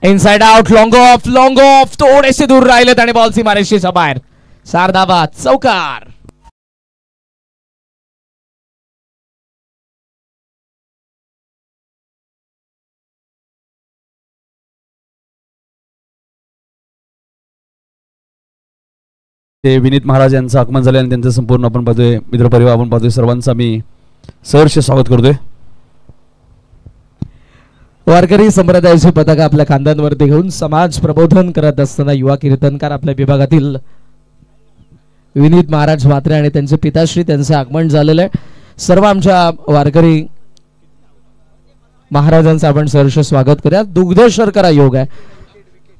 Inside out. Long off थोडेसे दूर राहिलेत आणि बॉल सीमारेषेच्या बाहेर. 4 धावा चौकार. ते विनीत महाराज यांचं आगमन झाले आणि त्यांचं संपूर्ण आपण पाहतोय मित्रपरिवार आपण पाहतोय. सर्वांचं मी सहर्ष स्वागत करतोय. वारकरी संप्रदायाची पताका आपल्या खांद्यांवरती घेऊन समाज प्रबोधन करत असताना युवा कीर्तनकार आपल्या विभागातील विनीत महाराज म्हात्रे आणि त्यांचे पिताश्री त्यांचे आगमन झालेलं आहे. सर्व आमच्या वारकरी महाराजांचं आपण सहर्ष स्वागत करूया. दुग्ध शर्करा योग आहे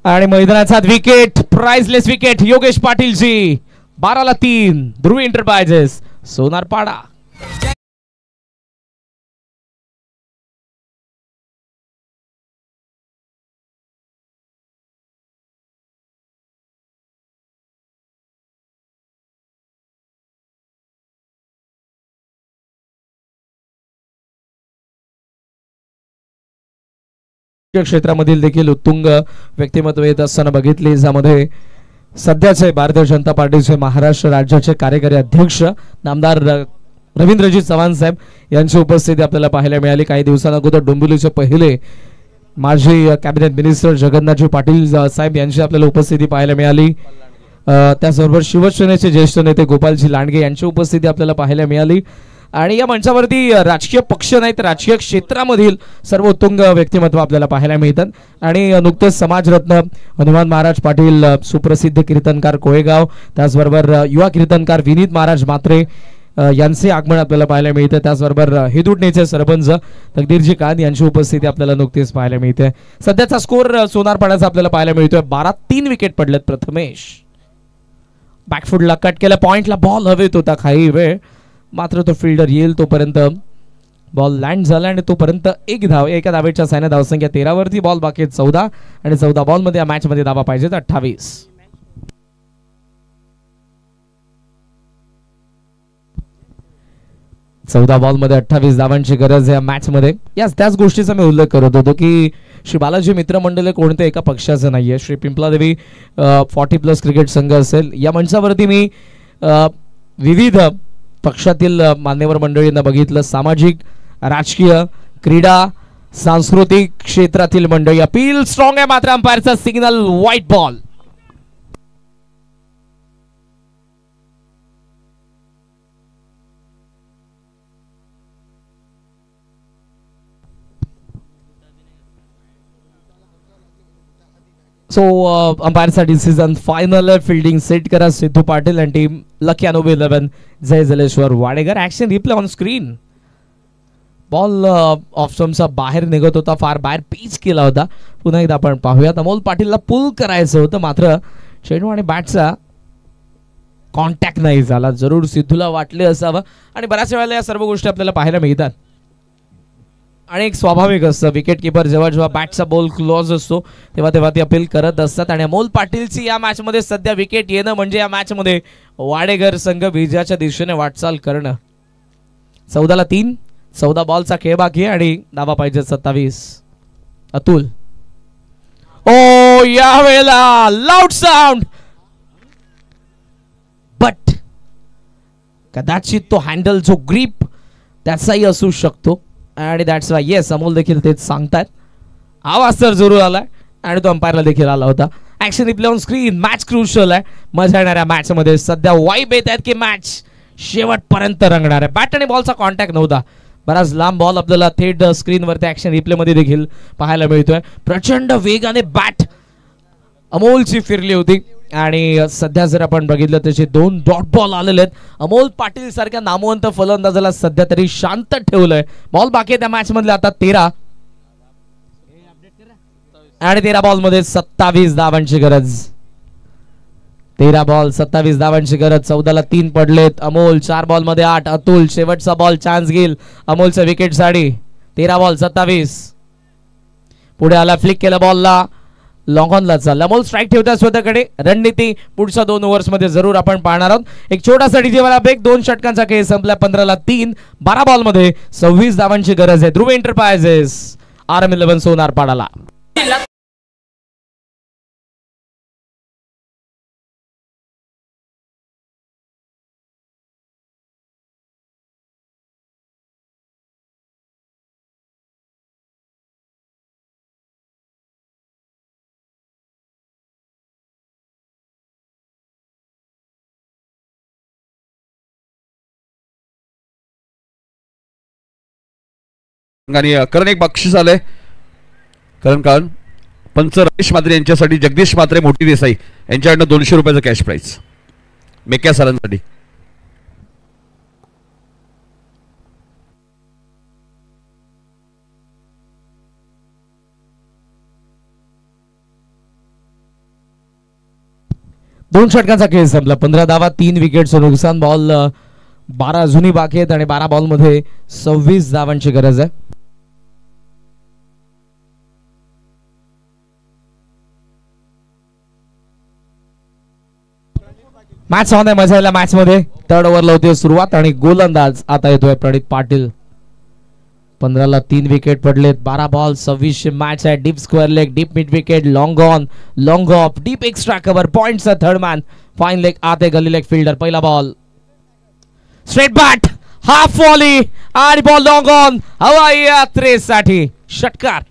आणि मैदानाचा विकेट प्राइसलेस विकेट योगेश पाटीलची. 12ला 3 ध्रुव एंटरप्राइजेस सोनारपाडा. क्षेत्रामधील देखील उत्तुंग व्यक्तिमत्व येत असताना बघितले, ज्यामध्ये सध्याचे भारतीय जनता पार्टीचे महाराष्ट्र राज्याचे कार्यकारी अध्यक्ष नामदार रवींद्रजी चव्हाण साहेब यांची उपस्थिती आपल्याला पाहायला मिळाली. काही दिवसांअगोदर डोंबिवलीचे पहिले माजी कॅबिनेट मिनिस्टर जगन्नाथजी पाटील साहेब यांची आपल्याला उपस्थिती पाहायला मिळाली. त्याचबरोबर शिवसेनेचे ज्येष्ठ नेते गोपालजी लांडगे यांची उपस्थिती आपल्याला पाहायला मिळाली. आणि या मंचावरती राजकीय पक्ष नाही तर राजकीय क्षेत्रामधील सर्व उत्तुंग व्यक्तिमत्व आपल्याला पाहायला मिळतात. आणि नुकतेच समाजरत्न हनुमान महाराज पाटील, सुप्रसिद्ध कीर्तनकार कोळेगाव, त्याचबरोबर युवा कीर्तनकार विनीत महाराज म्हात्रे यांचे आगमन आपल्याला पाहायला मिळते. त्याचबरोबर हिदुटणेचे सरपंच तकदीरजी कान यांची उपस्थिती आपल्याला नुकतीच पाहायला मिळते. सध्याचा स्कोर सोनारपाड्याचा आपल्याला पाहायला मिळतोय 12-3 विकेट पडलेत. प्रथमेश बॅकफुटला कट केला, पॉइंटला बॉल हवेत होता काही वेळ, मात्र तो फिल्डर येईल तोपर्यंत बॉल लँड झाला आणि तोपर्यंत एक धाव, एका धावेच्या सायना धावसंख्या 13 वरती. बॉल बाकी 14 आणि 14 बॉल मध्ये या मॅच मध्ये धावा पाहिजेत 28. चौदा बॉल मध्ये 28 धावांची गरज आहे या मॅच मध्ये. त्याच गोष्टीचा मी उल्लेख करत होतो की श्री बालाजी मित्र मंडळ कोणत्या एका पक्षाचं नाहीये. श्री पिंपलादेवी 40+ क्रिकेट संघ असेल, या मंचावरती मी विविध पक्षातील मान्यवर मंडळींना बघितलं. सामाजिक, राजकीय, क्रीडा, सांस्कृतिक क्षेत्रातील मंडळी. अपील स्ट्रॉंग आहे मात्र अंपायरचा सिग्नल व्हाईट बॉल. सो अंपायरचा डिसिजन फायनल आहे. फिल्डिंग सेट करा सिद्धू पाटील आणि टीम लकी अनोबी 11 Jai Jaleshwar Wadekar. Action replay on screen. Ball off स्टंपचा बाहेर निघत होता, फार बाहेर पिच केला होता. पुन्हा एकदा आपण पाहूयात. अमोल पाटीलला पुल करायचं होतं मात्र चेंडू आणि बॅटचा कॉन्टॅक्ट नाही झाला. जरूर सिद्धूला वाटले असावं आणि बऱ्याच वेळेला या सर्व गोष्टी आपल्याला पाहायला मिळतात. आणि एक स्वाभाविक असतं, विकेट किपर जेव्हा बॅटचा बॉल क्लोज असतो तेव्हा ती अपील करत असतात. आणि अमोल पाटीलची या मॅच मध्ये सध्या विकेट येणं म्हणजे या मॅच मध्ये वाडेघर संघ विजयाच्या दिशेने वाटचाल करणं. 14ला 3, 14 बॉलचा खेळ बाकी आहे आणि धावा पाहिजे 27. अतुल, ओ या वेळेला लाऊड साऊंड, बट कदाचित तो हँडल जो ग्रीप त्याचाही असू शकतो. आणि दॅट्स वाय येस, अमोल देखील तेच सांगतात. आवाज तर जरूर आलाय आणि तो अंपायरला देखील आला होता. Action replay on screen. Match crucial आहे. मजा येणाऱ्या मॅच मध्ये सध्या वाईब येत आहेत की मॅच शेवटपर्यंत रंगणार आहे. बॅट आणि बॉलचा कॉन्टॅक्ट नव्हता. बराच लांब बॉल आपल्याला थेट स्क्रीनवरती ऍक्शन रिप्ले मध्ये देखील पाहायला मिळतोय. प्रचंड वेगाने बॅट अमोलची फिरली होती आणि सध्या जर आपण बघितलं त्याचे 2 डॉट बॉल आलेले आहेत. अमोल पाटील सारख्या नामवंत फलंदाजाला सध्या तरी शांत ठेवलंय. बॉल बाकी आहे त्या मॅच मधले आता 13 आणि 13 बॉल मध्ये 27 धावांची गरज. 13 बॉल 27 धावांची गरज. 14ला 3 पडलेत. अमोल 4 बॉल मध्ये 8. अतुल शेवटचा बॉल चान्स घेईल. अमोलच्या विकेट साठी 13 बॉल 27. पुढे आला, फ्लिक केलं बॉलला, लॉंग ऑनला चालला. अमोल स्ट्राईक ठेवतात स्वतःकडे. रणनीती पुढच्या 2 ओव्हर्स मध्ये जरूर आपण पाहणार आहोत. एक छोटासा डीजेवाला ब्रेक. 2 षटकांचा खेळ संपला. 15ला 3, 12 बॉल मध्ये 26 धावांची गरज आहे. ध्रुव एंटरप्राइजेस RM11 सोनारपाडाला. आणि करण एक बक्षीस आलंय. करण पंच रमेश म्हात्रे यांच्यासाठी जगदीश म्हात्रे मोठी देसाई यांच्याकडनं 200 रुपयाचं कॅश प्राइज मेक्या सरांसाठी. दोन षटकांचा खेळ संपला. 15 धावा, 3 विकेटचं नुकसान. बॉल 12 अजूनही बाकी आहेत आणि 12 बॉल मध्ये 26 धावांची गरज आहे. मॅच ऑन आहे. मजा यायला मॅच मध्ये. 3rd ओव्हरला होती सुरुवात आणि गोलंदाज आता येतोय प्रणित पाटील. 15ला 3 विकेट पडलेत. 12 बॉल 26 मॅच आहे. Deep square leg, deep mid wicket, long on, long off, deep extra cover, points third man, fine leg, आते गली लेग फिल्डर. पहिला ball straight bat, half volley आणि बॉल लॉंग ऑन, हवाई यात्रेसाठी षटकार.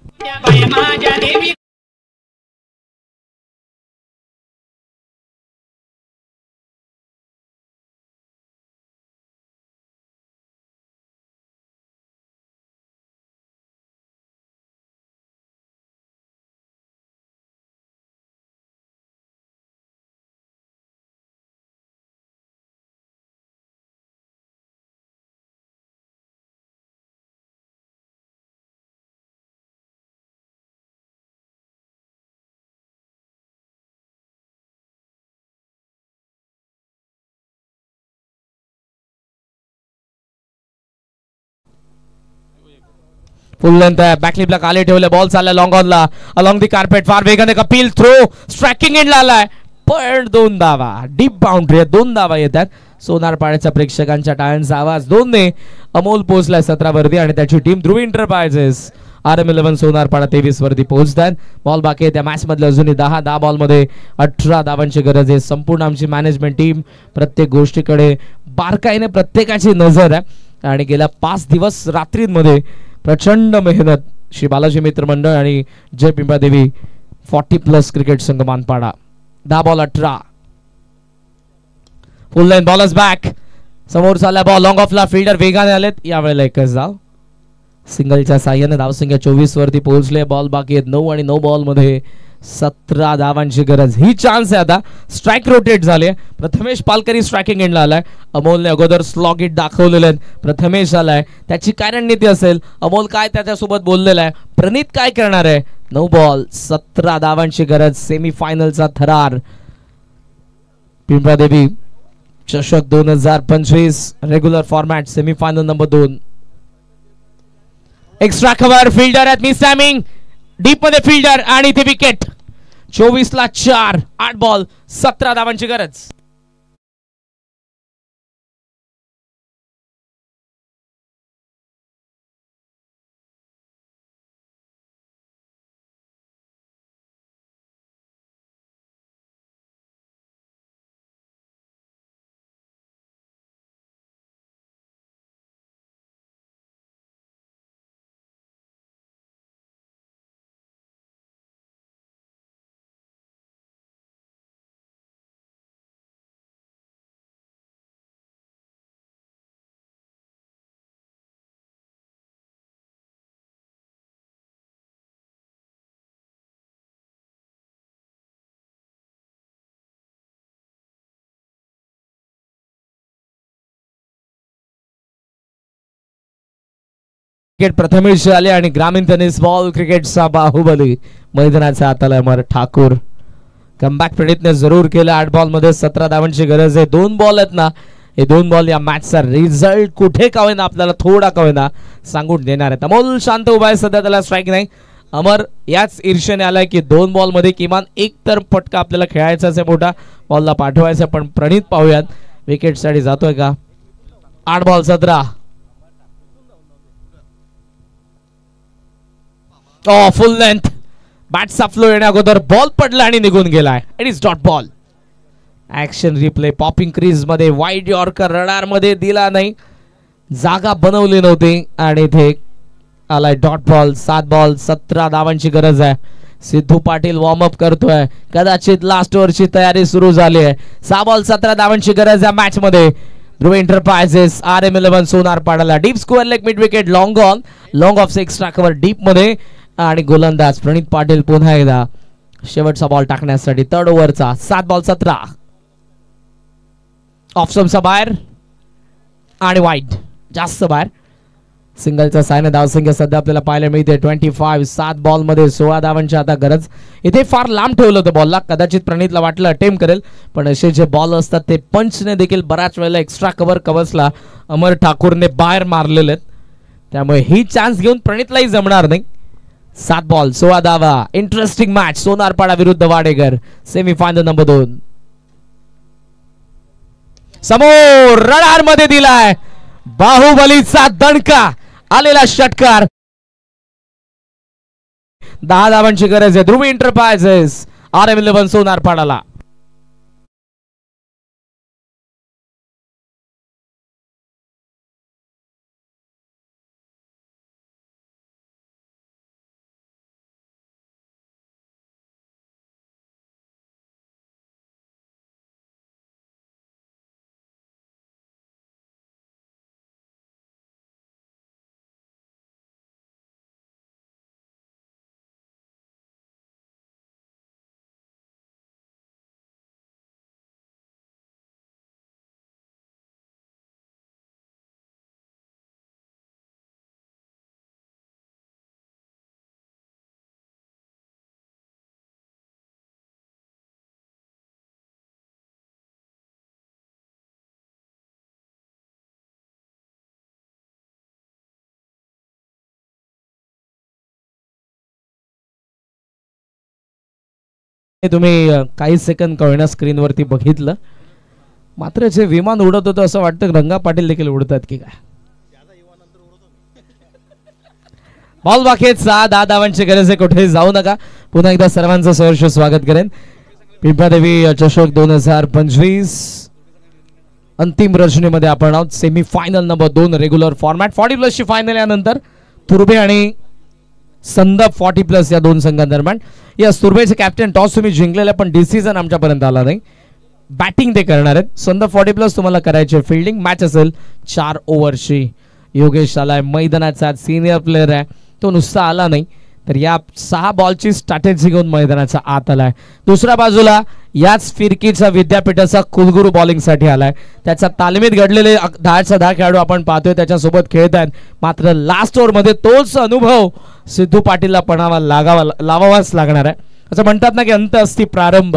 Full length आहे. बॅकलिपला खाली ठेवले. Ball चालला लॉंग ऑनला, अलॉंग दी कार्पेट, फार वेगाने कपिल थ्रो, स्ट्रायकिंग एंडला आलाय, पण 2 धावा. डीप बाउंड्री, 2 धावा येतात. सोनारपाड्याच्या प्रेक्षकांच्या टाळ्यांचा आवाज. 2 ने अमोल पोहोचलाय 17 वरती आणि त्याची टीम ध्रुव एंटरप्राइजेस RM11 सोनारपाडा 23 वरती पोहोचतात. बॉल बाकी आहे त्या मॅच मधले अजूनही 10 बॉल मध्ये 18 धावांची गरज आहे. संपूर्ण आमची मॅनेजमेंट टीम प्रत्येक गोष्टीकडे बारकाईने प्रत्येकाची नजर आहे आणि गेल्या 5 दिवस रात्रींमध्ये प्रचंड मेहनत श्री बालाजी मित्र मंडळ आणि जय पिंपळादेवी 40+ क्रिकेट संघ Manpada. 10 ball 18. Full line bowlers back. समोर चालला बॉल लॉंग ऑफला, फिल्डर वेगाने आलेत. यावेळेला एकच धाव. सिंगलच्या साह्याने धावसंख्या 24 वरती पोहोचले. बॉल बाकी आहेत 9 आणि 9 बॉल मध्ये 17 धावांची गरज. ही चान्स आहे आता. स्ट्राईक रोटेट झाले. प्रथमेश पालकरी स्ट्रायकिंग एंडला आलाय. अमोलने अगोदर स्लॉग इट दाखवलेले आहेत. प्रथमेश आलाय. त्याची काय रणनीती असेल, अमोल काय त्याच्यासोबत बोललेला आहे, प्रणित काय करणार आहे. 9 बॉल 17 धावांची गरज. सेमी फायनलचा थरार. पिंपळादेवी चषक 2025 regular format semi final number 2. Extra cover, fielder आहेत, मिस टायमिंग, डीप मध्ये फिल्डर आणि इथे विकेट. 24ला 4. 8 बॉल 17 धावांची गरज. क्रिकेट प्रथमेश आले आणि ग्रामीण टेनिस बॉल क्रिकेटचा बाहुबली मैदानाचा हाताला अमर ठाकूर. कमबॅक प्रणितने जरूर केलं. 8 बॉल मध्ये 17 धावांची गरज आहे. 2 बॉल आहेत ना, हे 2 बॉल या मॅचचा रिझल्ट कुठे का होईना आपल्याला थोडा का होईना सांगून देणार आहेत. अमोल शांत उभा आहे सध्या, त्याला स्ट्राईक नाही. अमर याच ईर्ष्येने आलाय की 2 बॉल मध्ये किमान एक तर फटका आपल्याला खेळायचाच आहे, मोठा बॉलला पाठवायचा. पण प्रणित पाहूयात विकेट साठी जातोय का. 8 बॉल 17. फुल लेंथ, बॅटचा फ्लो येण्या अगोदर बॉल पडला आणि निघून गेलाय. It is dot ball. Action replay. Popping crease मध्ये वाईड यॉर्कर रडार मध्ये दिला नाही, जागा बनवली नव्हती आणि इथे आलाय डॉट बॉल. 7 बॉल 17 धावांची गरज आहे. सिद्धू पाटील वॉर्म अप करतोय. कदाचित लास्ट ओव्हरची तयारी सुरू झाली आहे. 6 बॉल 17 धावांची गरज या मॅच मध्ये. ध्रुव एंटरप्राइजेस RM11 सोनारपाडाला. Deep square leg, mid wicket, long on, long off, extra cover deep मध्ये आणि गोलंदाज प्रणित पाटील पुन्हा एकदा शेवटचा बॉल टाकण्यासाठी. 3rd ओव्हरचा. 7 बॉल 17. ऑफ स्टंपचा बाहेर आणि वाईड, जास्त बाहेर. सिंगलचा सायने धावसंख्या सध्या आपल्याला पाहायला मिळते 25. 7 बॉल मध्ये 16 धावांची आता गरज. इथे फार लांब ठेवलं होतं बॉलला. कदाचित प्रणितला वाटलं अटेम्प्ट करेल, पण असे जे बॉल असतात ते पंचने देखील बऱ्याच वेळेला एक्स्ट्रा कव्हर्सला अमर ठाकूरने बाहेर मारलेले आहेत. त्यामुळे ही चान्स घेऊन प्रणितलाही जमणार नाही. 7 बॉल 16 धावा. Interesting match. सोनारपाडा विरुद्ध वाडेकर सेमी फायनल नंबर 2. समोर रडार मध्ये दिलाय बाहुबलीचा दणका आलेला षटकार. 10 धावांची गरज आहे ध्रुवी एंटरप्राइजेस RM11 सोनारपाडाला. तुम्ही काही सेकंद कळण्या स्क्रीनवरती बघितलं, मात्र जे विमान उडत होतं असं वाटतं रंगा पाटील देखील उडतात की काय. बॉल बाकी 10 धावांची गरज आहे, कुठे जाऊ नका. पुन्हा एकदा सर्वांचं सहर्ष स्वागत करेन. पिंपळादेवी चषक 2025 अंतिम रचनेमध्ये आपण आहोत. Semi final number 2 regular format 40+ ची फायनल. यानंतर तुर्बे आणि संदप 40+ या दोन संघांदरम्यान. या तुर्बेचे कॅप्टन टॉस तुम्ही जिंकलेला, पण डिसिजन आमच्यापर्यंत आला नाही. बॅटिंग ते करणार आहेत. संदप 40+ तुम्हाला करायचे फिल्डिंग. मॅच असेल 4 ओव्हरची. योगेश आलाय मैदानाचा, सिनियर प्लेअर आहे, तो नुसता आला नाही तर या 6 बॉलची स्ट्रॅटेजी घेऊन मैदानाचा आत आलाय. दुसऱ्या बाजूला याच फिरकीचा विद्यापीठाचा कुलगुरू बॉलिंगसाठी आलाय. त्याच्या तालमीत घडलेले 10 खेळाडू आपण पाहतोय त्याच्यासोबत खेळत आहेत. मात्र लास्ट ओव्हरमध्ये तोच अनुभव सिद्धू पाटीलला लावावाच लागणार आहे. असं म्हणतात ना की अंत असती प्रारंभ,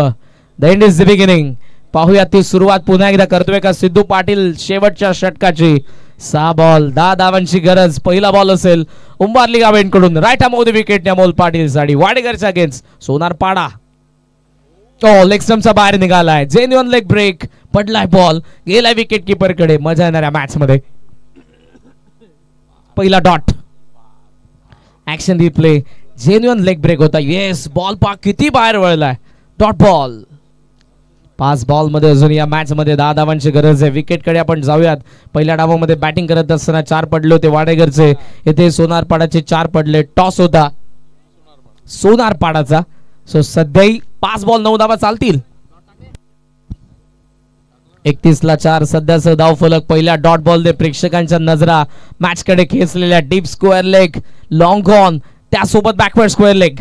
the end is the beginning. पाहूया ती सुरुवात पुन्हा एकदा करतोय का सिद्धू पाटील शेवटच्या षटकाची. 6 बॉल 10 धावांची गरज. पहिला बॉल असेल उंबारली गावेंकडून. राईट हॅम off the wicket Amol Patil साठी. वाडेकरच्या अगेन्स्ट सोनारपाडा. लेग स्टंपचा बाहेर निघालाय. Genuine leg break. पडलाय बॉल, गेलाय विकेट किपर कडे. मजा येणाऱ्या मॅच मध्ये पहिला dot. Action replay. Genuine leg break होता. येस, बॉल पा किती बाहेर वळलाय. Dot ball. 5 बॉल मध्ये अजून या मॅच मध्ये 10 धावांची गरज आहे. विकेट कडे आपण जाऊयात. पहिल्या डावामध्ये बॅटिंग करत असताना 4 पडले होते वाडेकरचे. येथे सोनारपाडाचे 4 पडले. टॉस होता सोनारपाडाचा. सो सध्याही 5 बॉल 9 धावा चालतील. 31 ला 4 सध्याचं धाव फलक. पहिल्या डॉट बॉल दे प्रेक्षकांच्या नजरा मॅच कडे खेचलेल्या. Deep square leg, long on, त्यासोबत backward square leg.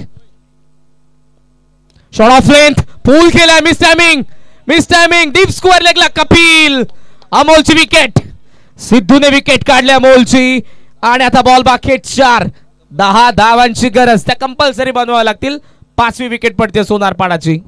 Short of length, pull केलाय. Miss timing. डीप स्क्वेअर लेगला कपिल. अमोलची विकेट. सिद्धूने विकेट काढली अमोलची. आणि आता बॉल बाकी 4. 10 धावांची गरज. त्या कंपल्सरी बनवाव्या लागतील. 5वी विकेट पडते सोनारपाडाची.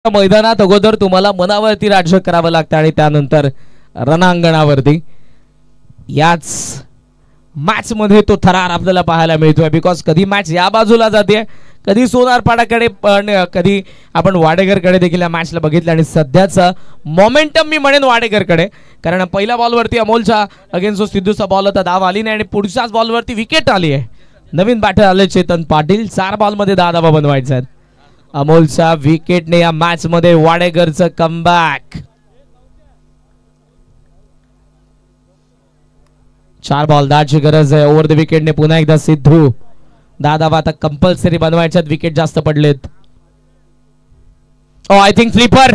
मैदानात अगोदर तुम्हाला मनावरती राज्य करावं लागतं आणि त्यानंतर रणांगणावरती. याच मॅच मध्ये तो थरार आपल्याला पाहायला मिळतोय. बिकॉज कधी मॅच या बाजूला जाते, कधी सोनारपाडाकडे, पण कधी आपण वाडेकरकडे देखील या मॅचला बघितलं. आणि सध्याचा मोमेंटम मी म्हणेन वाडेकरकडे, कारण पहिल्या बॉलवरती अमोलच्या अगेन्स्ट जो सिद्धूचा बॉल होता धाव आली नाही आणि पुढच्याच बॉलवरती विकेट आली आहे. नवीन बॅटर आले चेतन पाटील. 4 बॉलमध्ये 10 धावा बनवायच्या आहेत. अमोलच्या विकेटने या मॅच मध्ये वाडेकरचं कमबॅक. 4 बॉल 10 ची गरज आहे. ओव्हर द विकेटने पुन्हा एकदा सिद्धू. 10 धावा आता कंपल्सरी बनवायच्यात. विकेट जास्त पडलेत. आय थिंक फ्लिपर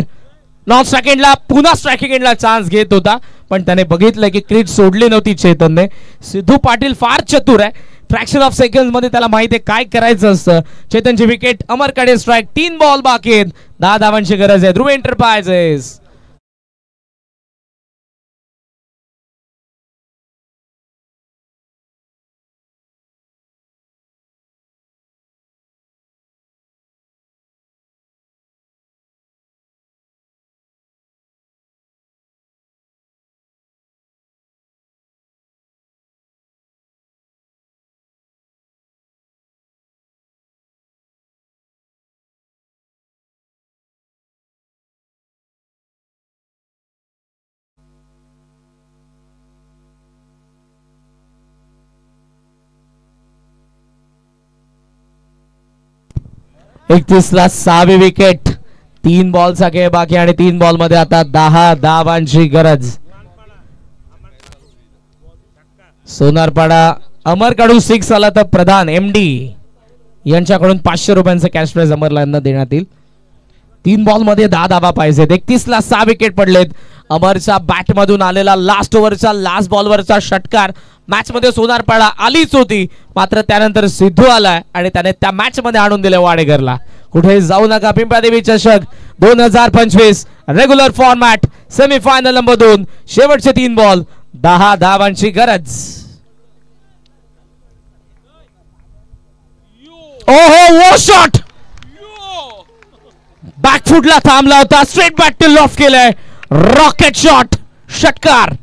नॉन स्ट्रायकिंगला पुन्हा स्ट्रायकिंग एंडला चान्स घेत होता, पण त्याने बघितलं की क्रीज सोडली नव्हती चेतनने. सिद्धू पाटील फार चतुर आहे. फ्रॅक्शन ऑफ सेकंड मध्ये त्याला माहिती आहे काय करायचं असतं. चेतनची विकेट. अमरकडे स्ट्राईक. 3 बॉल बाकी आहेत. 10 धावांची गरज आहे. ध्रुव एंटरप्राइजेस 31ला 6वी विकेट. 3 बॉलचा खेळ बाकी आणि 3 बॉल मध्ये आता 10 धावांची गरज. सोनारपाडा अमरकडून 6 आला तर प्रधान MD यांच्याकडून 500 रुपयांचं कॅश प्राइज अमरला यांना देण्यात येईल. 3 बॉल मध्ये 10 धावा पाहिजेत. 31ला 6 विकेट पडलेत. अमरच्या बॅट मधून आलेला लास्ट ओव्हरचा लास्ट बॉलवरचा षटकार मॅच मध्ये सोनारपाडा आलीच होती, मात्र त्यानंतर सिद्धू आलाय आणि त्याने त्या मॅच मध्ये आणून दिले वाडेकरला. कुठे जाऊ नका. पिंपळादेवी चषक 2025 रेग्युलर फॉर्मॅट सेमीफायनल नंबर 2 शेवटचे 3 बॉल 10 धावांची गरज. ओहो वो शॉट बॅकफुटला थांबला होता. स्ट्रेट बॅक टू लॉफ्ट केलाय. रॉकेट शॉट षटकार.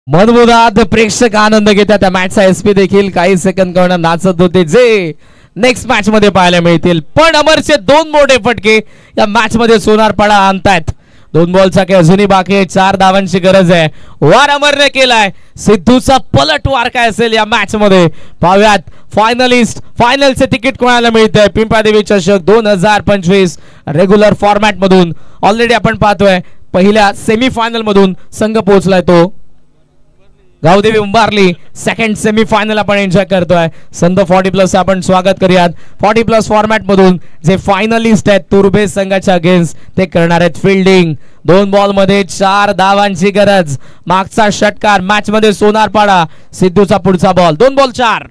मनमुराद प्रेक्षक आनंद घेतात. त्या मॅचचा SP देखील काही सेकंद करून नाचत होते, जे नेक्स्ट मॅच मध्ये पाहायला मिळतील. पण अमरचे 2 मोठे फटके या मॅच मध्ये सोनारपाडा आणतायत. 2 बॉलचा खेळ अजूनही बाकी आहे. 4 धावांची गरज आहे. वार अमरने केलाय. सिद्धूचा पलटवार काय असेल या मॅच मध्ये पाहूयात. फायनलिस्ट फायनलचे तिकीट कोणाला मिळतंय. पिंपळादेवी चषक 2025 रेग्युलर फॉर्मॅट मधून ऑलरेडी आपण पाहतोय पहिल्या सेमीफायनल मधून संघ पोहोचलाय तो गावदेवी उंबारली. सेकंड सेमीफायनल आपण एन्जॉय करतोय. संघ 40+ आपण स्वागत करूयात. 40+ फॉर्मॅट मधून जे फायनलिस्ट आहेत तुर्भे संघाच्या अगेन्स्ट ते करणार आहेत फिल्डिंग. 2 बॉल मध्ये 4 धावांची गरज. मागचा षटकार मॅच मध्ये सोनारपाडा. सिद्धूचा पुढचा बॉल. 2 बॉल 4.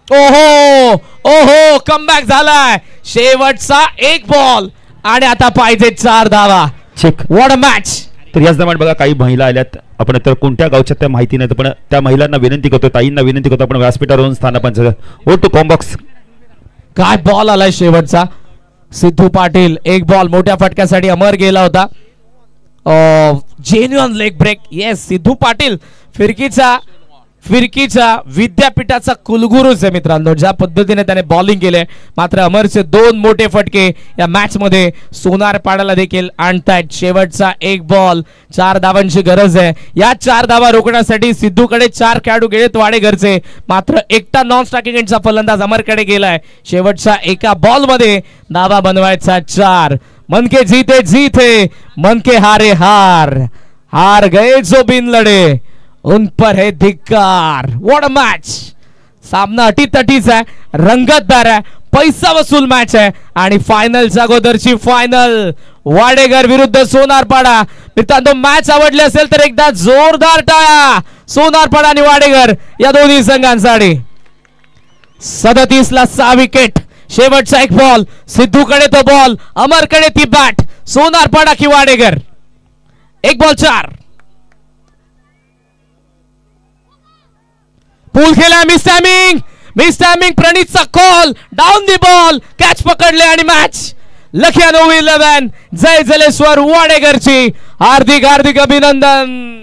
ओहो ओहो कमबॅक झालाय. शेवटचा 1 बॉल आणि आता पाहिजे 4 धावा. What a match. तर याच दरम्यान बघा काही महिला आल्यात. आपण तर कोणत्या गावच्या त्या माहिती नाही, पण त्या महिलांना विनंती करतो, ताईंना विनंती करतो, आपण व्यासपीठावर येऊन स्थानापन्न ओ टू कॉम्बॉक्स. काय बॉल आलाय शेवटचा. सिद्धू पाटील 1 बॉल मोठ्या फटक्यासाठी अमर गेला होता. Genuine leg break. Yes Sidhu Patil फिरकीच्या विद्यापीठाचा कुलगुरूच आहे मित्रांनो. ज्या पद्धतीने त्याने बॉलिंग केले, मात्र अमरचे 2 मोठे फटके या मॅच मध्ये सोनारपाड्याला देखील आणतायत. शेवटचा 1 बॉल 4 धावांची गरज आहे. या 4 धावा रोखण्यासाठी सिद्धूकडे 4 खेळाडू गेलेत वाडेघरचे, मात्र एकटा नॉन स्ट्रायकिंग एंडचा फलंदाज अमरकडे गेलाय. शेवटच्या 1 बॉल मध्ये धावा बनवायचा 4. मन के जीते जीते मन के हारे हार. हार गए जो बिन लड़े उन पर है धिक्कार. What a match. सामना अटीतटीचा आहे, रंगतदार आहे, पैसा वसूल मॅच आहे आणि फायनलच्या अगोदरची फायनल वाडेघर विरुद्ध सोनारपाडा. मित्रांनो मॅच आवडली असेल तर एकदा जोरदार टाळ्या सोनारपाडा आणि वाडेघर या दोन्ही संघांसाठी. 37ला 6 विकेट. शेवटचा 1 बॉल. सिद्धूकडे तो बॉल, अमरकडे ती बॅट. सोनारपाडा की वाडेघर. 1 बॉल 4. पूल खेळा. मिस टायमिंग प्रणीतचा call. Down the ball. Catch पकडले आणि मॅच लखियानो 11. जय जलेश्वर वाडेघरची हार्दिक हार्दिक अभिनंदन.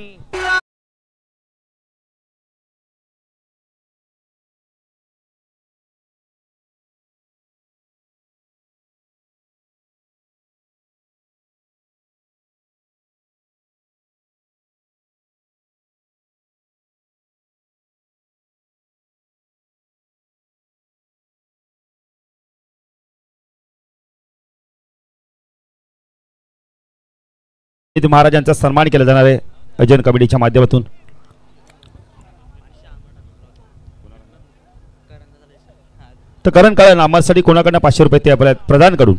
महाराजांचा सन्मान केला जाणार आहे अजन कमिटीच्या माध्यमातून. तर करण काळे नामासाठी कोणाकडनं 500 रुपये ते आपल्या प्रधानकडून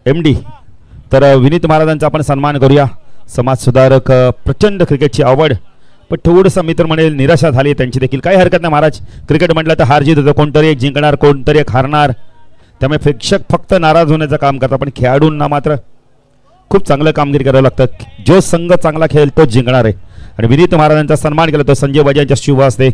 MD. तर विनीत महाराजांचा आपण सन्मान करूया. समाज सुधारक, प्रचंड क्रिकेटची आवड, पण थोडंसं मित्र म्हणेल निराशा झाली त्यांची देखील. काही हरकत नाही महाराज. क्रिकेट म्हटलं तर हार जीत होतं. कोणतरी एक जिंकणार, कोणतरी एक हारणार. त्यामुळे प्रेक्षक फक्त नाराज होण्याचं काम करतात, पण खेळाडूंना मात्र खूप चांगलं कामगिरी करावं लागतं. जो संघ चांगला खेळेल तोच जिंकणार आहे. आणि विनीत महाराजांचा सन्मान केला तो संजय बाजी यांच्या शुभ हस्ते.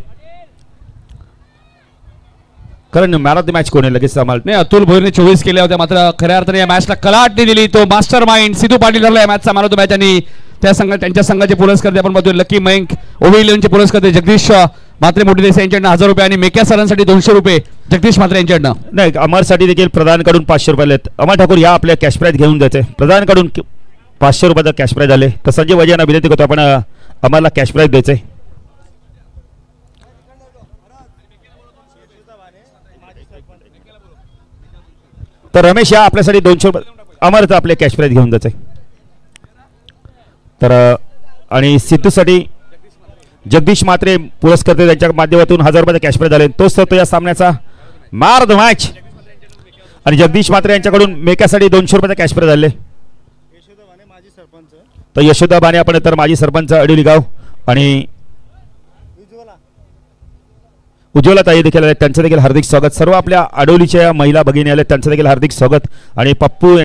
कारण मॅन ऑफ द मॅच कोण आहे लगेच आम्हाला नाही, अतुल भोईरने 24 केल्या होत्या, मात्र खऱ्या अर्थाने या मॅचला कलाटणी दिली. तो मास्टर माइंड सिद्धू पाटील ठरला या मॅचचा मॅन ऑफ द मॅच. आणि त्यांच्या संघाचे पुरस्कार आपण बघतोय लकी मयंक ओव्हिलियनचे पुरस्कार जगदीश म्हात्रे मोठी देसाई यांच्याकडनं 1000 रुपये आणि मेक्या सरांसाठी 200 रुपये जगदीश म्हात्रे यांच्याकडनं. नाही, अमरसाठी देखील प्रधानकडून 500 रुपये आहेत. अमर ठाकूर या आपल्या कॅश प्राईज घेऊन जायचे. प्रधानकडून 500 रुपयाचा कॅश प्राईज आले. तर संजय वजे यांना विनंती करतो आपण अमरला कॅश प्राईज द्यायचे. तर रमेश या आपल्यासाठी 200 रुपये अमरचा आपले कॅश प्राईज घेऊन जायचे. तर आणि सिद्धूसाठी जगदीश म्हात्रे पुरस्कर्ते त्यांच्या माध्यमातून 1000 रुपयाचा कॅश प्राईज आले. तोच तर तो या सामन्याचा मॅन ऑफ द मॅच. आणि जगदीश म्हात्रे यांच्याकडून मेक्यासाठी 200 रुपयाचा कॅश प्राईज आले. तर यशोदा बाने आपण तर माजी सरपंच अडोली गाव आणि उज्ज्वला ताई देखील आले, त्यांचं देखील हार्दिक स्वागत. सर्व आपल्या अडोलीच्या महिला भगिनी आले, त्यांचं देखील हार्दिक स्वागत. आणि पप्पू